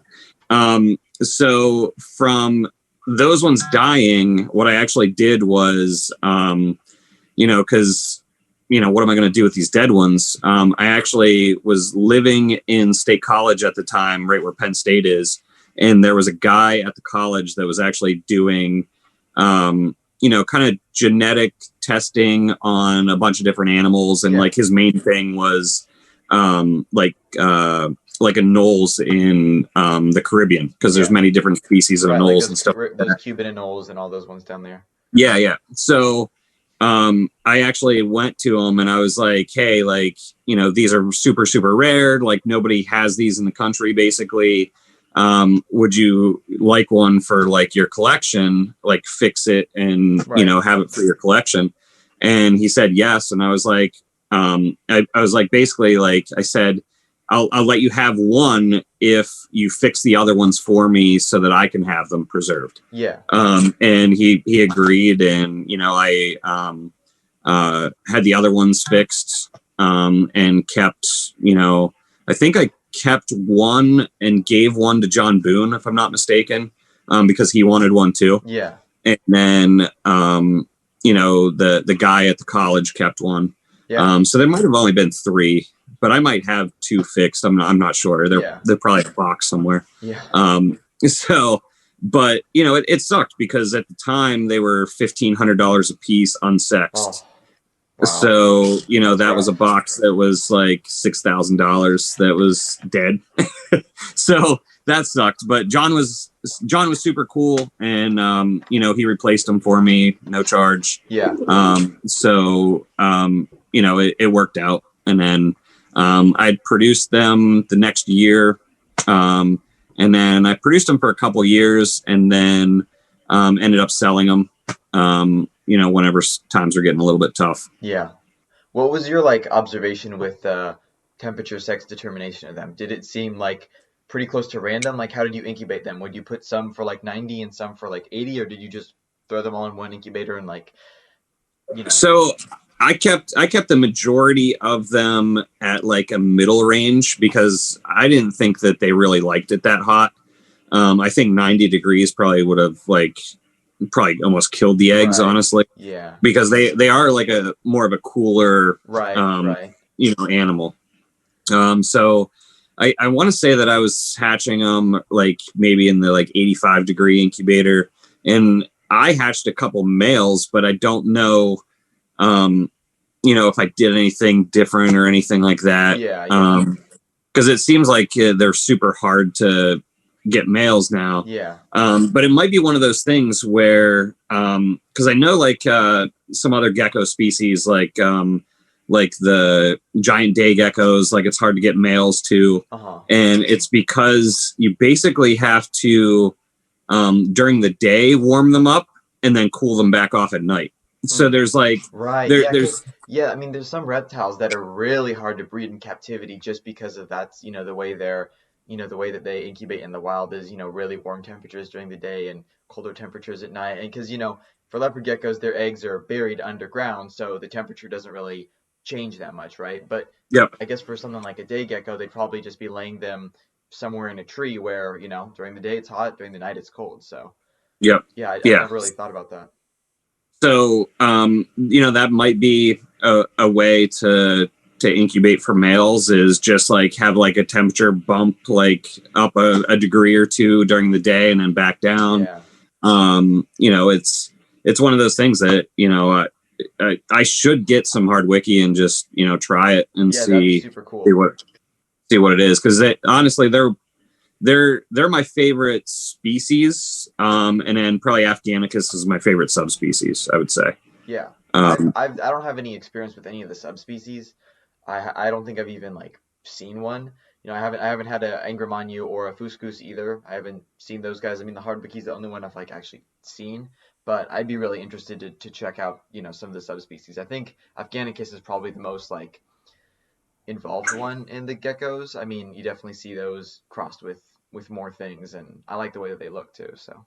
So from those ones dying, what I actually did was, because, what am I going to do with these dead ones? I actually was living in State College at the time, right where Penn State is. And there was a guy at the college that was actually doing, kind of genetic testing on a bunch of different animals. And like his main thing was like anoles in the Caribbean, because there's many different species of anoles and stuff. Those Cuban anoles and all those ones down there. Yeah. So I actually went to him and I was like, hey, like, these are super, super rare. Like nobody has these in the country, basically. Would you like one for like your collection, like fix it and, have it for your collection? And he said yes. And I was like, I was like, basically, like I said, I'll let you have one if you fix the other ones for me so that I can have them preserved. Yeah. And he agreed, and I had the other ones fixed, and kept, I think I kept one and gave one to John Boone, if I'm not mistaken, because he wanted one too. Yeah. And then the guy at the college kept one. Yeah. So there might have only been 3. But I might have 2 fixed. I'm not sure. They're probably in a box somewhere. Yeah. So, but it sucked because at the time they were $1,500 a piece unsexed. Oh. Wow. So that was a box that was like $6,000 that was dead. So that sucked. But John was super cool, and he replaced them for me, no charge. Yeah. So it worked out, and then. I'd produced them the next year, and then I produced them for a couple years, and then ended up selling them, whenever times were getting a little bit tough. Yeah. What was your observation with temperature sex determination of them? Did it seem like pretty close to random? Like, how did you incubate them? Would you put some for 90 and some for 80, or did you just throw them all in one incubator and So I kept the majority of them at a middle range because I didn't think that they really liked it that hot. I think 90 degrees probably would have probably almost killed the eggs, honestly. Yeah. Because they are a more of a cooler, animal. So I want to say that I was hatching them maybe in the 85 degree incubator, and I hatched a couple males, but I don't know. If I did anything different or anything like that. Yeah. Because it seems like they're super hard to get males now. Yeah. But it might be one of those things where, because I know like some other gecko species, like the giant day geckos, like it's hard to get males to, and it's because you basically have to during the day warm them up and then cool them back off at night. So there's like I mean, there's some reptiles that are really hard to breed in captivity just because of that's the way they're the way that they incubate in the wild is really warm temperatures during the day and colder temperatures at night. And because for leopard geckos, their eggs are buried underground, so the temperature doesn't really change that much, right? But I guess for something like a day gecko, they'd probably just be laying them somewhere in a tree where during the day it's hot, during the night it's cold. So I never really thought about that. So, that might be a way to incubate for males is just like have like a temperature bump like up a degree or two during the day and then back down. It's one of those things that, I should get some Hardwickie and just, try it and see, super cool. see what it is. Cause honestly, they're my favorite species, and then probably Afghanicus is my favorite subspecies, I would say. Yeah, I don't have any experience with any of the subspecies. I don't think I've even like seen one. I haven't had a Angramanu or a Fuscus either. I haven't seen those guys. I mean, the Hardwickie's the only one I've like actually seen. But I'd be really interested to check out some of the subspecies. I think Afghanicus is probably the most like involved one in the geckos. I mean, you definitely see those crossed with more things, and I like the way that they look too. So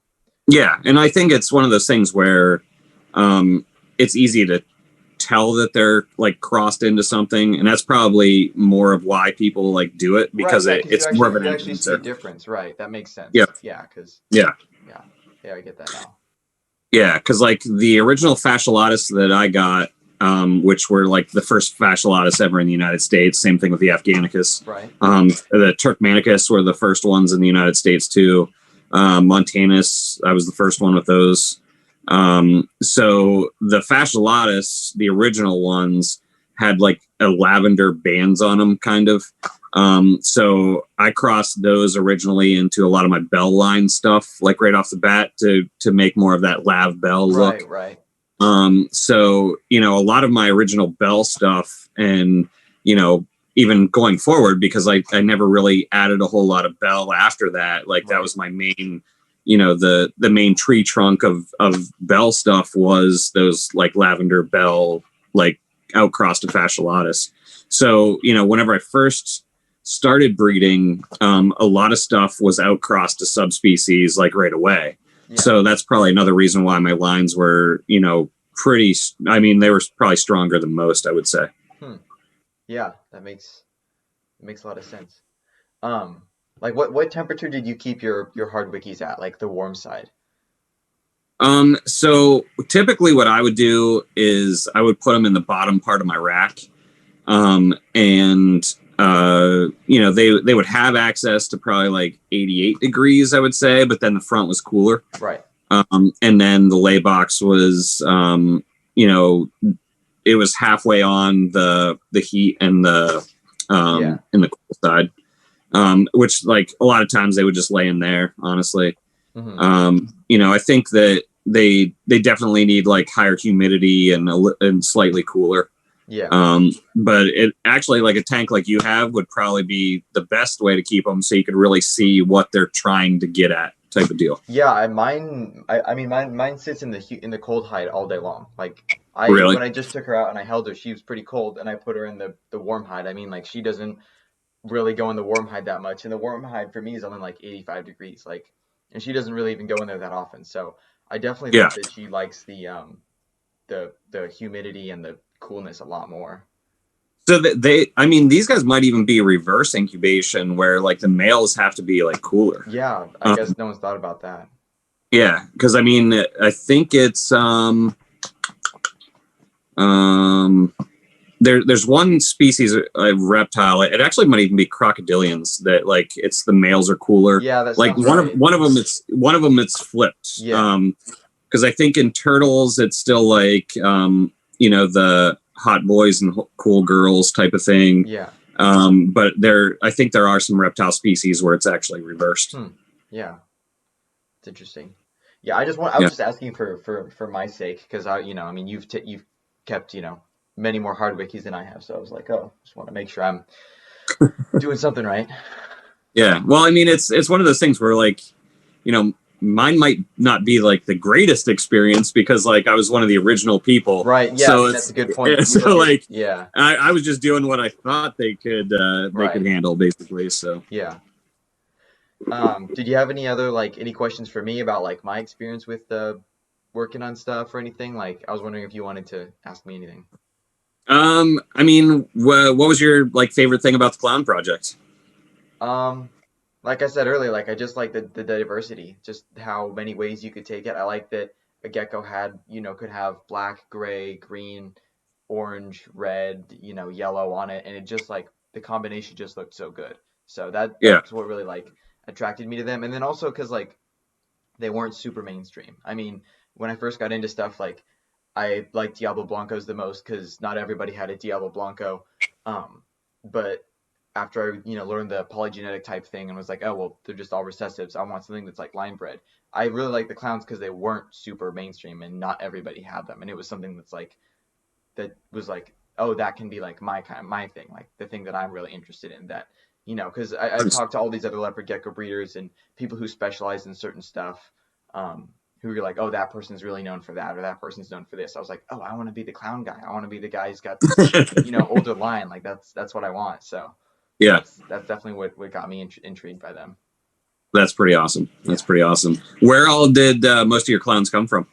yeah, and I think it's one of those things where it's easy to tell that they're like crossed into something, and that's probably more of why people like do it because it's more of an actually see a difference, right? That makes sense. Yeah, because I get that now. Yeah, because like the original Fasciolatus that I got, which were like the first Fasciolatus ever in the United States. Same thing with the Afghanicus. Right. The Turkmenicus were the first ones in the United States too. Montanus, I was the first one with those. So the Fasciolatus, the original ones, had like a lavender bands on them, kind of. So I crossed those originally into a lot of my bell line stuff, like right off the bat to make more of that lav bell look. Right. So, a lot of my original bell stuff and, even going forward, because I never really added a whole lot of bell after that. Like that was my main, the main tree trunk of bell stuff was those like lavender bell, like outcrossed to Fasciolatus. So, whenever I first started breeding, a lot of stuff was outcrossed to subspecies like right away. Yeah. So that's probably another reason why my lines were, they were probably stronger than most, I would say. Yeah, that makes a lot of sense. Like what temperature did you keep your Hardwickies at, like the warm side? So typically what I would do is I would put them in the bottom part of my rack. They would have access to probably like 88 degrees, I would say, but then the front was cooler. Right. And then the lay box was, it was halfway on the heat and the in the cool side, which like a lot of times they would just lay in there, honestly. Mm-hmm. I think that they definitely need like higher humidity and slightly cooler. Yeah. But it actually, like a tank like you have would probably be the best way to keep them so you could really see what they're trying to get at, type of deal. Yeah, mine sits in the cold hide all day long. Like really? When I just took her out and I held her, she was pretty cold, and I put her in the warm hide. I mean, like she doesn't really go in the warm hide that much, and the warm hide for me is only like 85 degrees, like, and she doesn't really even go in there that often. So I definitely think that she likes the humidity and the coolness a lot more. So these guys might even be reverse incubation where like the males have to be like cooler. Yeah, I guess no one's thought about that. Yeah, because I think it's there's one species of reptile. It actually might even be crocodilians that like it's the males are cooler. Yeah, that's like one of them it's flipped. Yeah. Because I think in turtles it's still like the hot boys and cool girls type of thing. Yeah. But I think there are some reptile species where it's actually reversed. Yeah, it's interesting. Yeah, I was Yeah. just asking for my sake because I mean, you've kept, many more hard wikis than I have, so I was like, oh, just want to make sure I'm doing something right. Yeah. Well, I mean, it's one of those things where like, you know, mine might not be like the greatest experience because like I was one of the original people. Right. Yeah, I So mean, that's it's a good point. You so look at, like yeah, I was just doing what I thought they could right. handle basically. So Yeah. Did you have any other like any questions for me about like my experience with working on stuff or anything? Like, I was wondering if you wanted to ask me anything. I mean, what was your like favorite thing about the clown project? Um, like I said earlier, like I just like the diversity, just how many ways you could take it. I like that a gecko could have black, gray, green, orange, red, yellow on it, and it just like the combination just looked so good. So Yeah. that's what really like attracted me to them. And then also because like they weren't super mainstream. I mean, when I first got into stuff, like I liked Diablo Blancos the most because not everybody had a Diablo Blanco. But after I, learned the polygenetic type thing and was like, oh well, they're just all recessives. I want something that's like line bred. I really like the clowns because they weren't super mainstream and not everybody had them, and it was something that was like, oh, that can be like my thing, like the thing that I'm really interested in. That because I've talked to all these other leopard gecko breeders and people who specialize in certain stuff, who are like, oh, that person's really known for that, or that person's known for this. I was like, oh, I want to be the clown guy. I want to be the guy who's got this, older line. Like that's what I want. So Yeah. that's definitely what got me intrigued by them. That's pretty awesome. That's Yeah. pretty awesome. Where all did most of your clowns come from?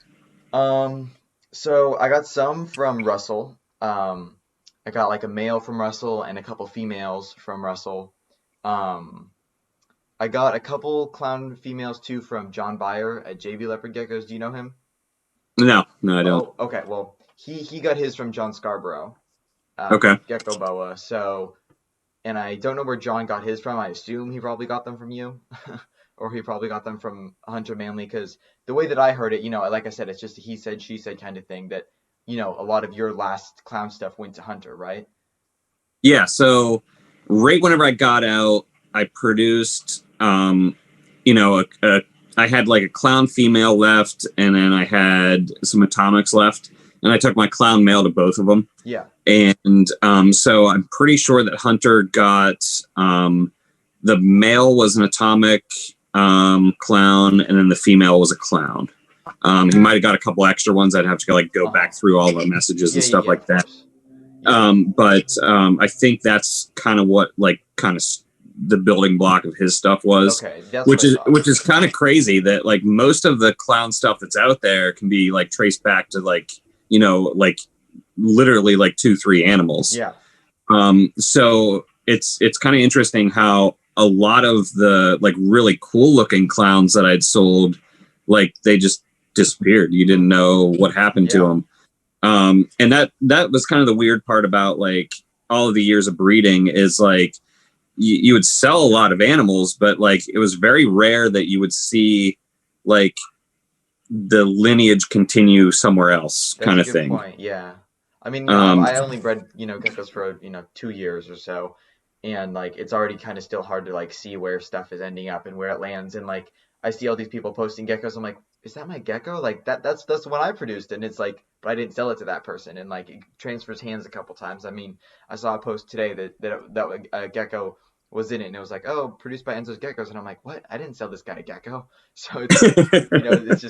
Um, so I got some from Russell. I got like a male from Russell and a couple females from Russell. Um, I got a couple clown females too from John Byer at JV Leopard Geckos. Do you know him? No, no, I don't. Oh, okay. Well, he got his from John Scarborough, Okay. Gecko Boa. So, and I don't know where John got his from. I assume he probably got them from you, or he probably got them from Hunter Manley. Because the way that I heard it, like I said, it's just a he said, she said kind of thing. That a lot of your last clown stuff went to Hunter, right? Yeah. So right whenever I got out, I produced, you know, I had like a clown female left, and then I had some atomics left, and I took my clown male to both of them. Yeah. And so I'm pretty sure that Hunter got the male was an atomic clown, and then the female was a clown. He might have got a couple extra ones. I'd have to go Uh-huh. back through all the messages and stuff Yeah, like of that. course. Yeah. But I think that's kind of what the building block of his stuff was, Okay, that's what I thought. which is kind of crazy that like most of the clown stuff that's out there can be like traced back to like literally like 2-3 animals. Yeah. So it's kind of interesting how a lot of the like really cool looking clowns that I'd sold, like they just disappeared. You didn't know what happened to Yeah. them. And that was kind of the weird part about like all of the years of breeding is like you would sell a lot of animals, but like it was very rare that you would see like the lineage continue somewhere else That's kind a of good thing. point. Yeah. I mean, Um, I only bred, geckos for, 2 years or so. And like it's already kind of still hard to like see where stuff is ending up and where it lands. And like I see all these people posting geckos. I'm like, is that my gecko? Like that's the one I produced. And it's like, but I didn't sell it to that person. And like it transfers hands a couple times. I mean, I saw a post today that a gecko was in it and it was like, oh, produced by Enzos Geckos. And I'm like, what? I didn't sell this guy a gecko. So it's like, it's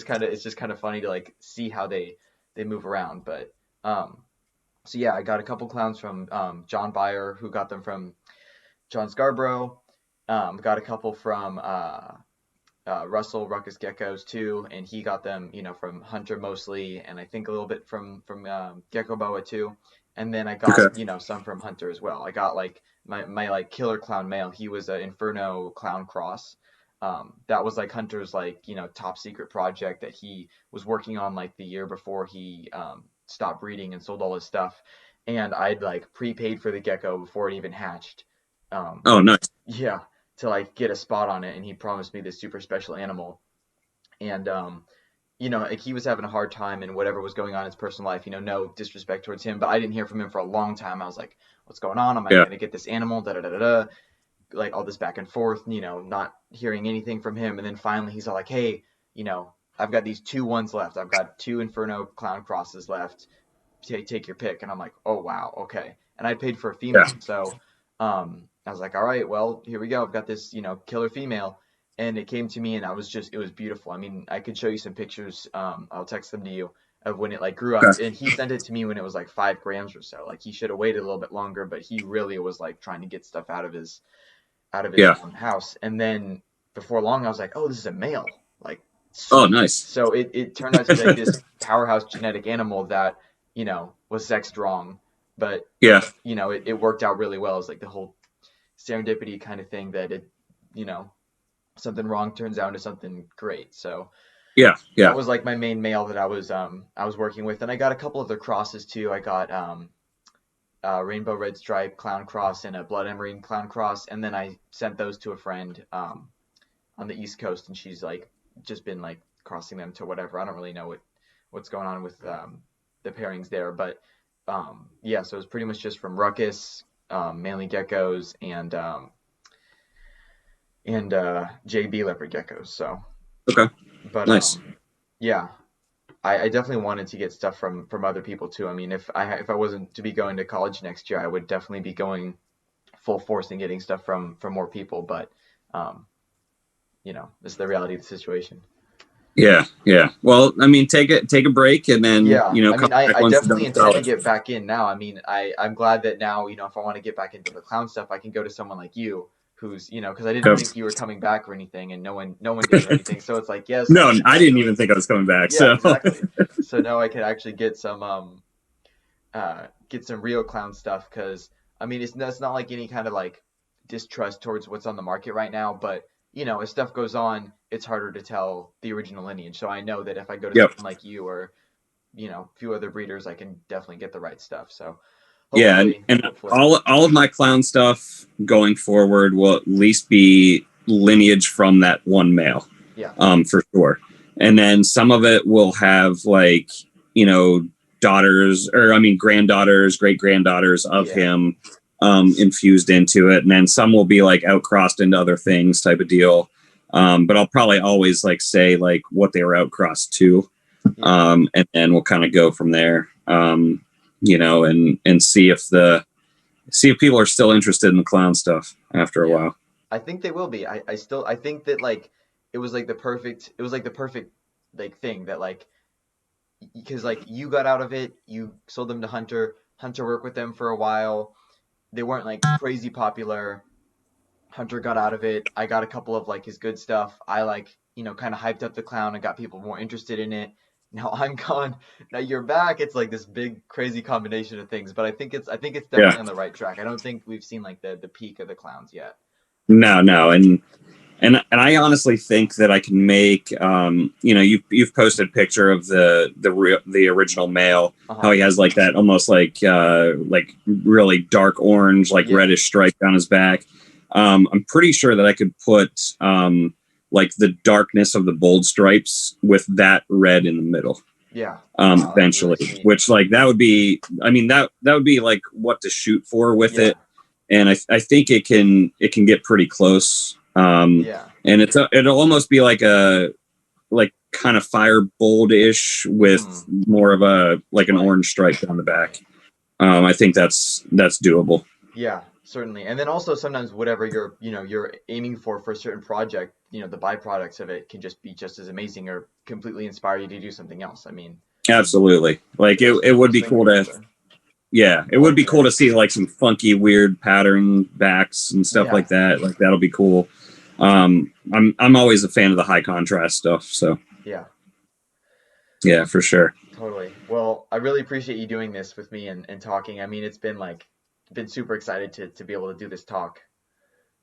just kind of funny to like see how they move around. But so yeah, I got a couple clowns from John Byer, who got them from John Scarborough. Got a couple from Russell Ruckus Geckos too, and he got them, from Hunter mostly, and I think a little bit from Gecko Boa too. And then I got, okay. some from Hunter as well. I got like my like killer clown male. He was an Inferno clown cross. That was like Hunter's like, top secret project that he was working on like the year before he stopped breeding and sold all his stuff. And I'd like prepaid for the gecko before it even hatched. Oh, nice. Yeah, to like get a spot on it, and he promised me this super special animal. And like he was having a hard time and whatever was going on in his personal life, no disrespect towards him, but I didn't hear from him for a long time. I was like, what's going on? Am I Yeah. gonna get this animal? Da da da da da. like all this back and forth, not hearing anything from him. And then finally he's all like, hey, I've got these 2 ones left. I've got 2 Inferno Clown Crosses left. Take your pick. And I'm like, oh, wow. Okay. And I paid for a female. Yeah. So I was like, all right, well, here we go. I've got this, killer female. And it came to me and it was beautiful. I mean, I could show you some pictures. I'll text them to you of when it like grew up. Okay. And he sent it to me when it was like 5 grams or so. Like he should have waited a little bit longer, but he really was like trying to get stuff out of his Yeah. house. And then before long, I was like, oh, this is a male. Like, Oh, nice. so it turned out to be like this powerhouse genetic animal that, was sex strong, but Yeah. it worked out really well. It's like the whole serendipity kind of thing that something wrong turns out into something great. So Yeah. that was like my main male that I was working with. And I got a couple of their crosses too. I got rainbow red stripe clown cross and a blood emerald clown cross, and then I sent those to a friend on the East Coast, and she's like just been like crossing them to whatever. I don't really know what's going on with the pairings there, but yeah, so it's pretty much just from Ruckus, mainly geckos, and JB leopard geckos. So Okay. but Nice. yeah, I definitely wanted to get stuff from other people too. I mean, if I wasn't to be going to college next year, I would definitely be going full force and getting stuff from more people. But it's the reality of the situation. Yeah. Yeah. Well, I mean, take a break and then, Yeah, come I mean, back I once you're definitely done with intend to college. get back in now. I mean, I'm glad that now, if I want to get back into the clown stuff, I can go to someone like you who's, because I didn't Yep. think you were coming back or anything, and no one did or anything. So it's like, yes, No, I didn't even think I was coming back. yeah, So exactly. So now I can actually get some real clown stuff, because I mean, it's not like any kind of like distrust towards what's on the market right now, but as stuff goes on, it's harder to tell the original lineage. So I know that if I go to Yep. someone like you or a few other breeders, I can definitely get the right stuff. So yeah, hopefully, and hopefully. all of my clown stuff going forward will at least be lineage from that one male. Yeah. For sure. And then some of it will have like, daughters, or I mean granddaughters, great granddaughters of him infused into it. And then some will be like outcrossed into other things type of deal. But I'll probably always like say like what they were outcrossed to. And then we'll kind of go from there. And see if people are still interested in the clown stuff after a while. I think they will be. I think that like it was like the perfect like thing that like, because like you got out of it, you sold them to Hunter worked with them for a while. They weren't like crazy popular. Hunter got out of it. I got a couple of like his good stuff. I like, kind of hyped up the clown and got people more interested in it. Now I'm gone. Now you're back. It's like this big crazy combination of things, but I think it's definitely on the right track. I don't think we've seen like the peak of the clowns yet. No, and I honestly think that I can make you've posted a picture of the original male, how he has like that almost like really dark orange, like reddish stripe down his back. I'm pretty sure that I could put like the darkness of the bold stripes with that red in the middle. Yeah. Eventually, really, which like that would be, I mean, that would be like what to shoot for with it. And I think it can get pretty close. And it'll almost be like a kind of fire bold-ish with more of a like an orange stripe down the back. I think that's doable. Yeah, certainly. And then also sometimes whatever you're aiming for a certain project, the byproducts of it can just be just as amazing or completely inspire you to do something else. I mean, absolutely. Like it would be cool to. Yeah, it would be cool to see like some funky, weird pattern backs and stuff like that. Like that'll be cool. I'm always a fan of the high contrast stuff. So yeah, for sure. Totally. Well, I really appreciate you doing this with me and talking. I mean, it's been super excited to be able to do this talk.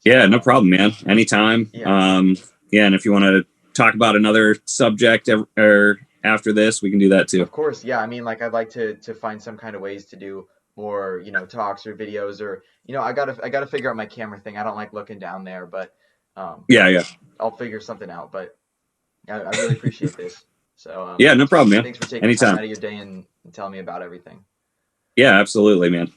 So, yeah, no problem, man. Anytime. And if you want to talk about another subject or after this, we can do that too. Of course. Yeah. I mean, like I'd like to find some kind of ways to do more, talks or videos, or, I gotta figure out my camera thing. I don't like looking down there, but, I'll figure something out, but I really appreciate this. So, yeah, no problem, man. Thanks for taking time out of your day and telling me about everything. Yeah, absolutely, man.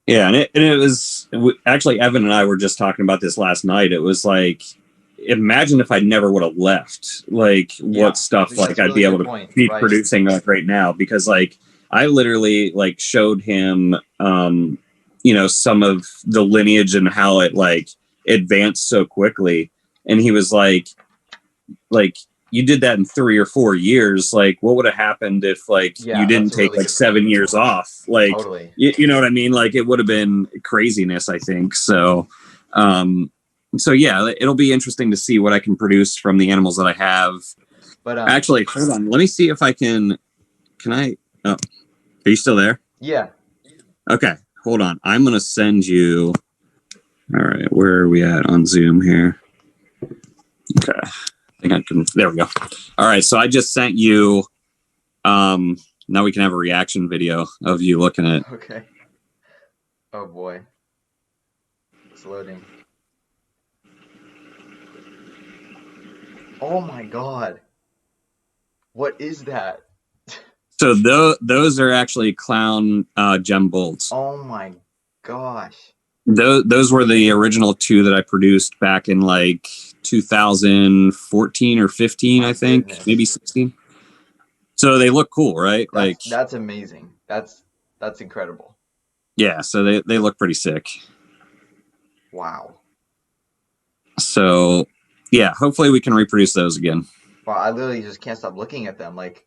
Yeah, and it was actually Evan and I were just talking about this last night. It was like, imagine if I never would have left, like what stuff like I'd be able to be producing like right now, because like I literally like showed him, some of the lineage and how it like advanced so quickly, and he was like you did that in 3 or 4 years. Like, what would have happened if like you didn't take like 7 years off? Like, totally. you know what I mean? Like, it would have been craziness, I think. So, yeah, it'll be interesting to see what I can produce from the animals that I have. But actually, hold on. Let me see if I can. Can I? Oh, are you still there? Yeah. Okay, hold on. I'm gonna send you. All right, where are we at on Zoom here? Okay. I think I can. There we go. All right. So I just sent you. Now we can have a reaction video of you looking at. Okay. Oh boy. It's loading. Oh my God. What is that? So those are actually clown gem bolts. Oh my gosh. Those were the original 2 that I produced back in like 2014 or 15, I think. Goodness. Maybe 16. So they look cool, right? That's amazing. That's incredible. Yeah, so they look pretty sick. Wow. So yeah, hopefully we can reproduce those again. Wow, I literally just can't stop looking at them. Like,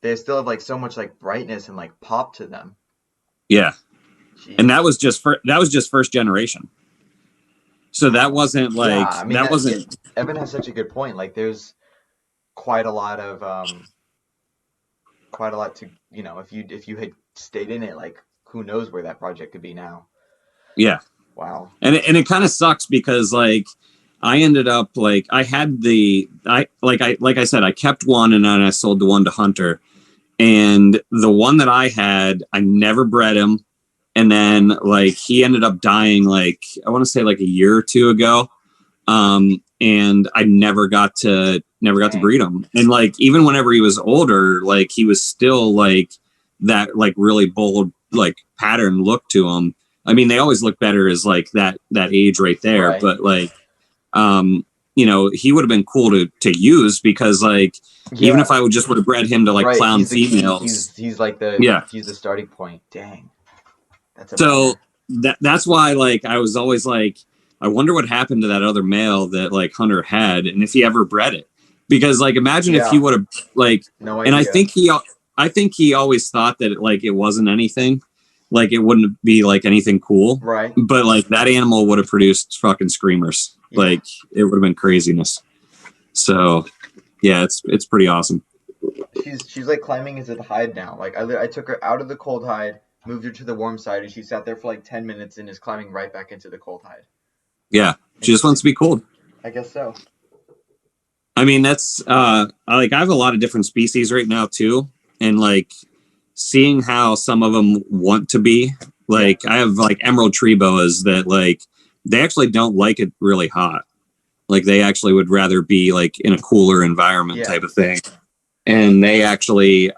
they still have like so much like brightness and like pop to them. Yeah. Jeez. And that was just first generation. So that wasn't like wasn't. Evan has such a good point. Like, there's quite a lot to, if you had stayed in it, like, who knows where that project could be now. Yeah. Wow. And it kind of sucks because like I ended up like I had I said, I kept one and then I sold the one to Hunter, and the one that I had, I never bred him. And then like he ended up dying like I want to say like a year or 2 ago. And I never got to breed him. And like even whenever he was older, like he was still like that like really bold like pattern look to him. I mean, they always look better as like that age right there. Right. But like he would have been cool to use because like even if I would have bred him to like clown females. He's like he's the starting point. Dang. That's why like I was always like, I wonder what happened to that other male that like Hunter had, and if he ever bred it. Because like imagine if he would have like no idea. And I think he always thought that it wasn't anything. Like it wouldn't be like anything cool. Right. But like that animal would have produced fucking screamers. Yeah. Like it would have been craziness. So yeah, it's pretty awesome. She's like climbing into the hide now. Like I took her out of the cold hide, moved her to the warm side, and she sat there for like 10 minutes and is climbing right back into the cold hide. Yeah, she just wants to be cold. I guess so. I mean, that's I have a lot of different species right now too, and like seeing how some of them want to be like, I have like emerald tree boas that like they actually don't like it really hot. Like they actually would rather be like in a cooler environment type of thing. And they actually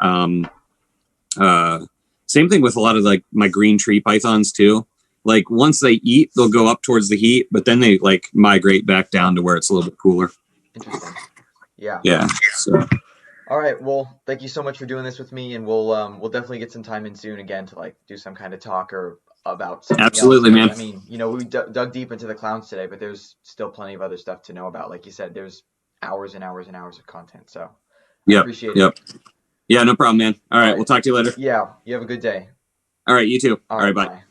same thing with a lot of like my green tree pythons too. Like once they eat, they'll go up towards the heat, but then they like migrate back down to where it's a little bit cooler. Interesting. Yeah. Yeah. So. All right. Well, thank you so much for doing this with me, and we'll definitely get some time in soon again to like do some kind of talk or about something Absolutely, else. man. I mean, we dug deep into the clowns today, but there's still plenty of other stuff to know about. Like you said, there's hours and hours and hours of content. So I appreciate it. Yeah, no problem, man. All right. We'll talk to you later. Yeah. You have a good day. All right. You too. All right. Bye.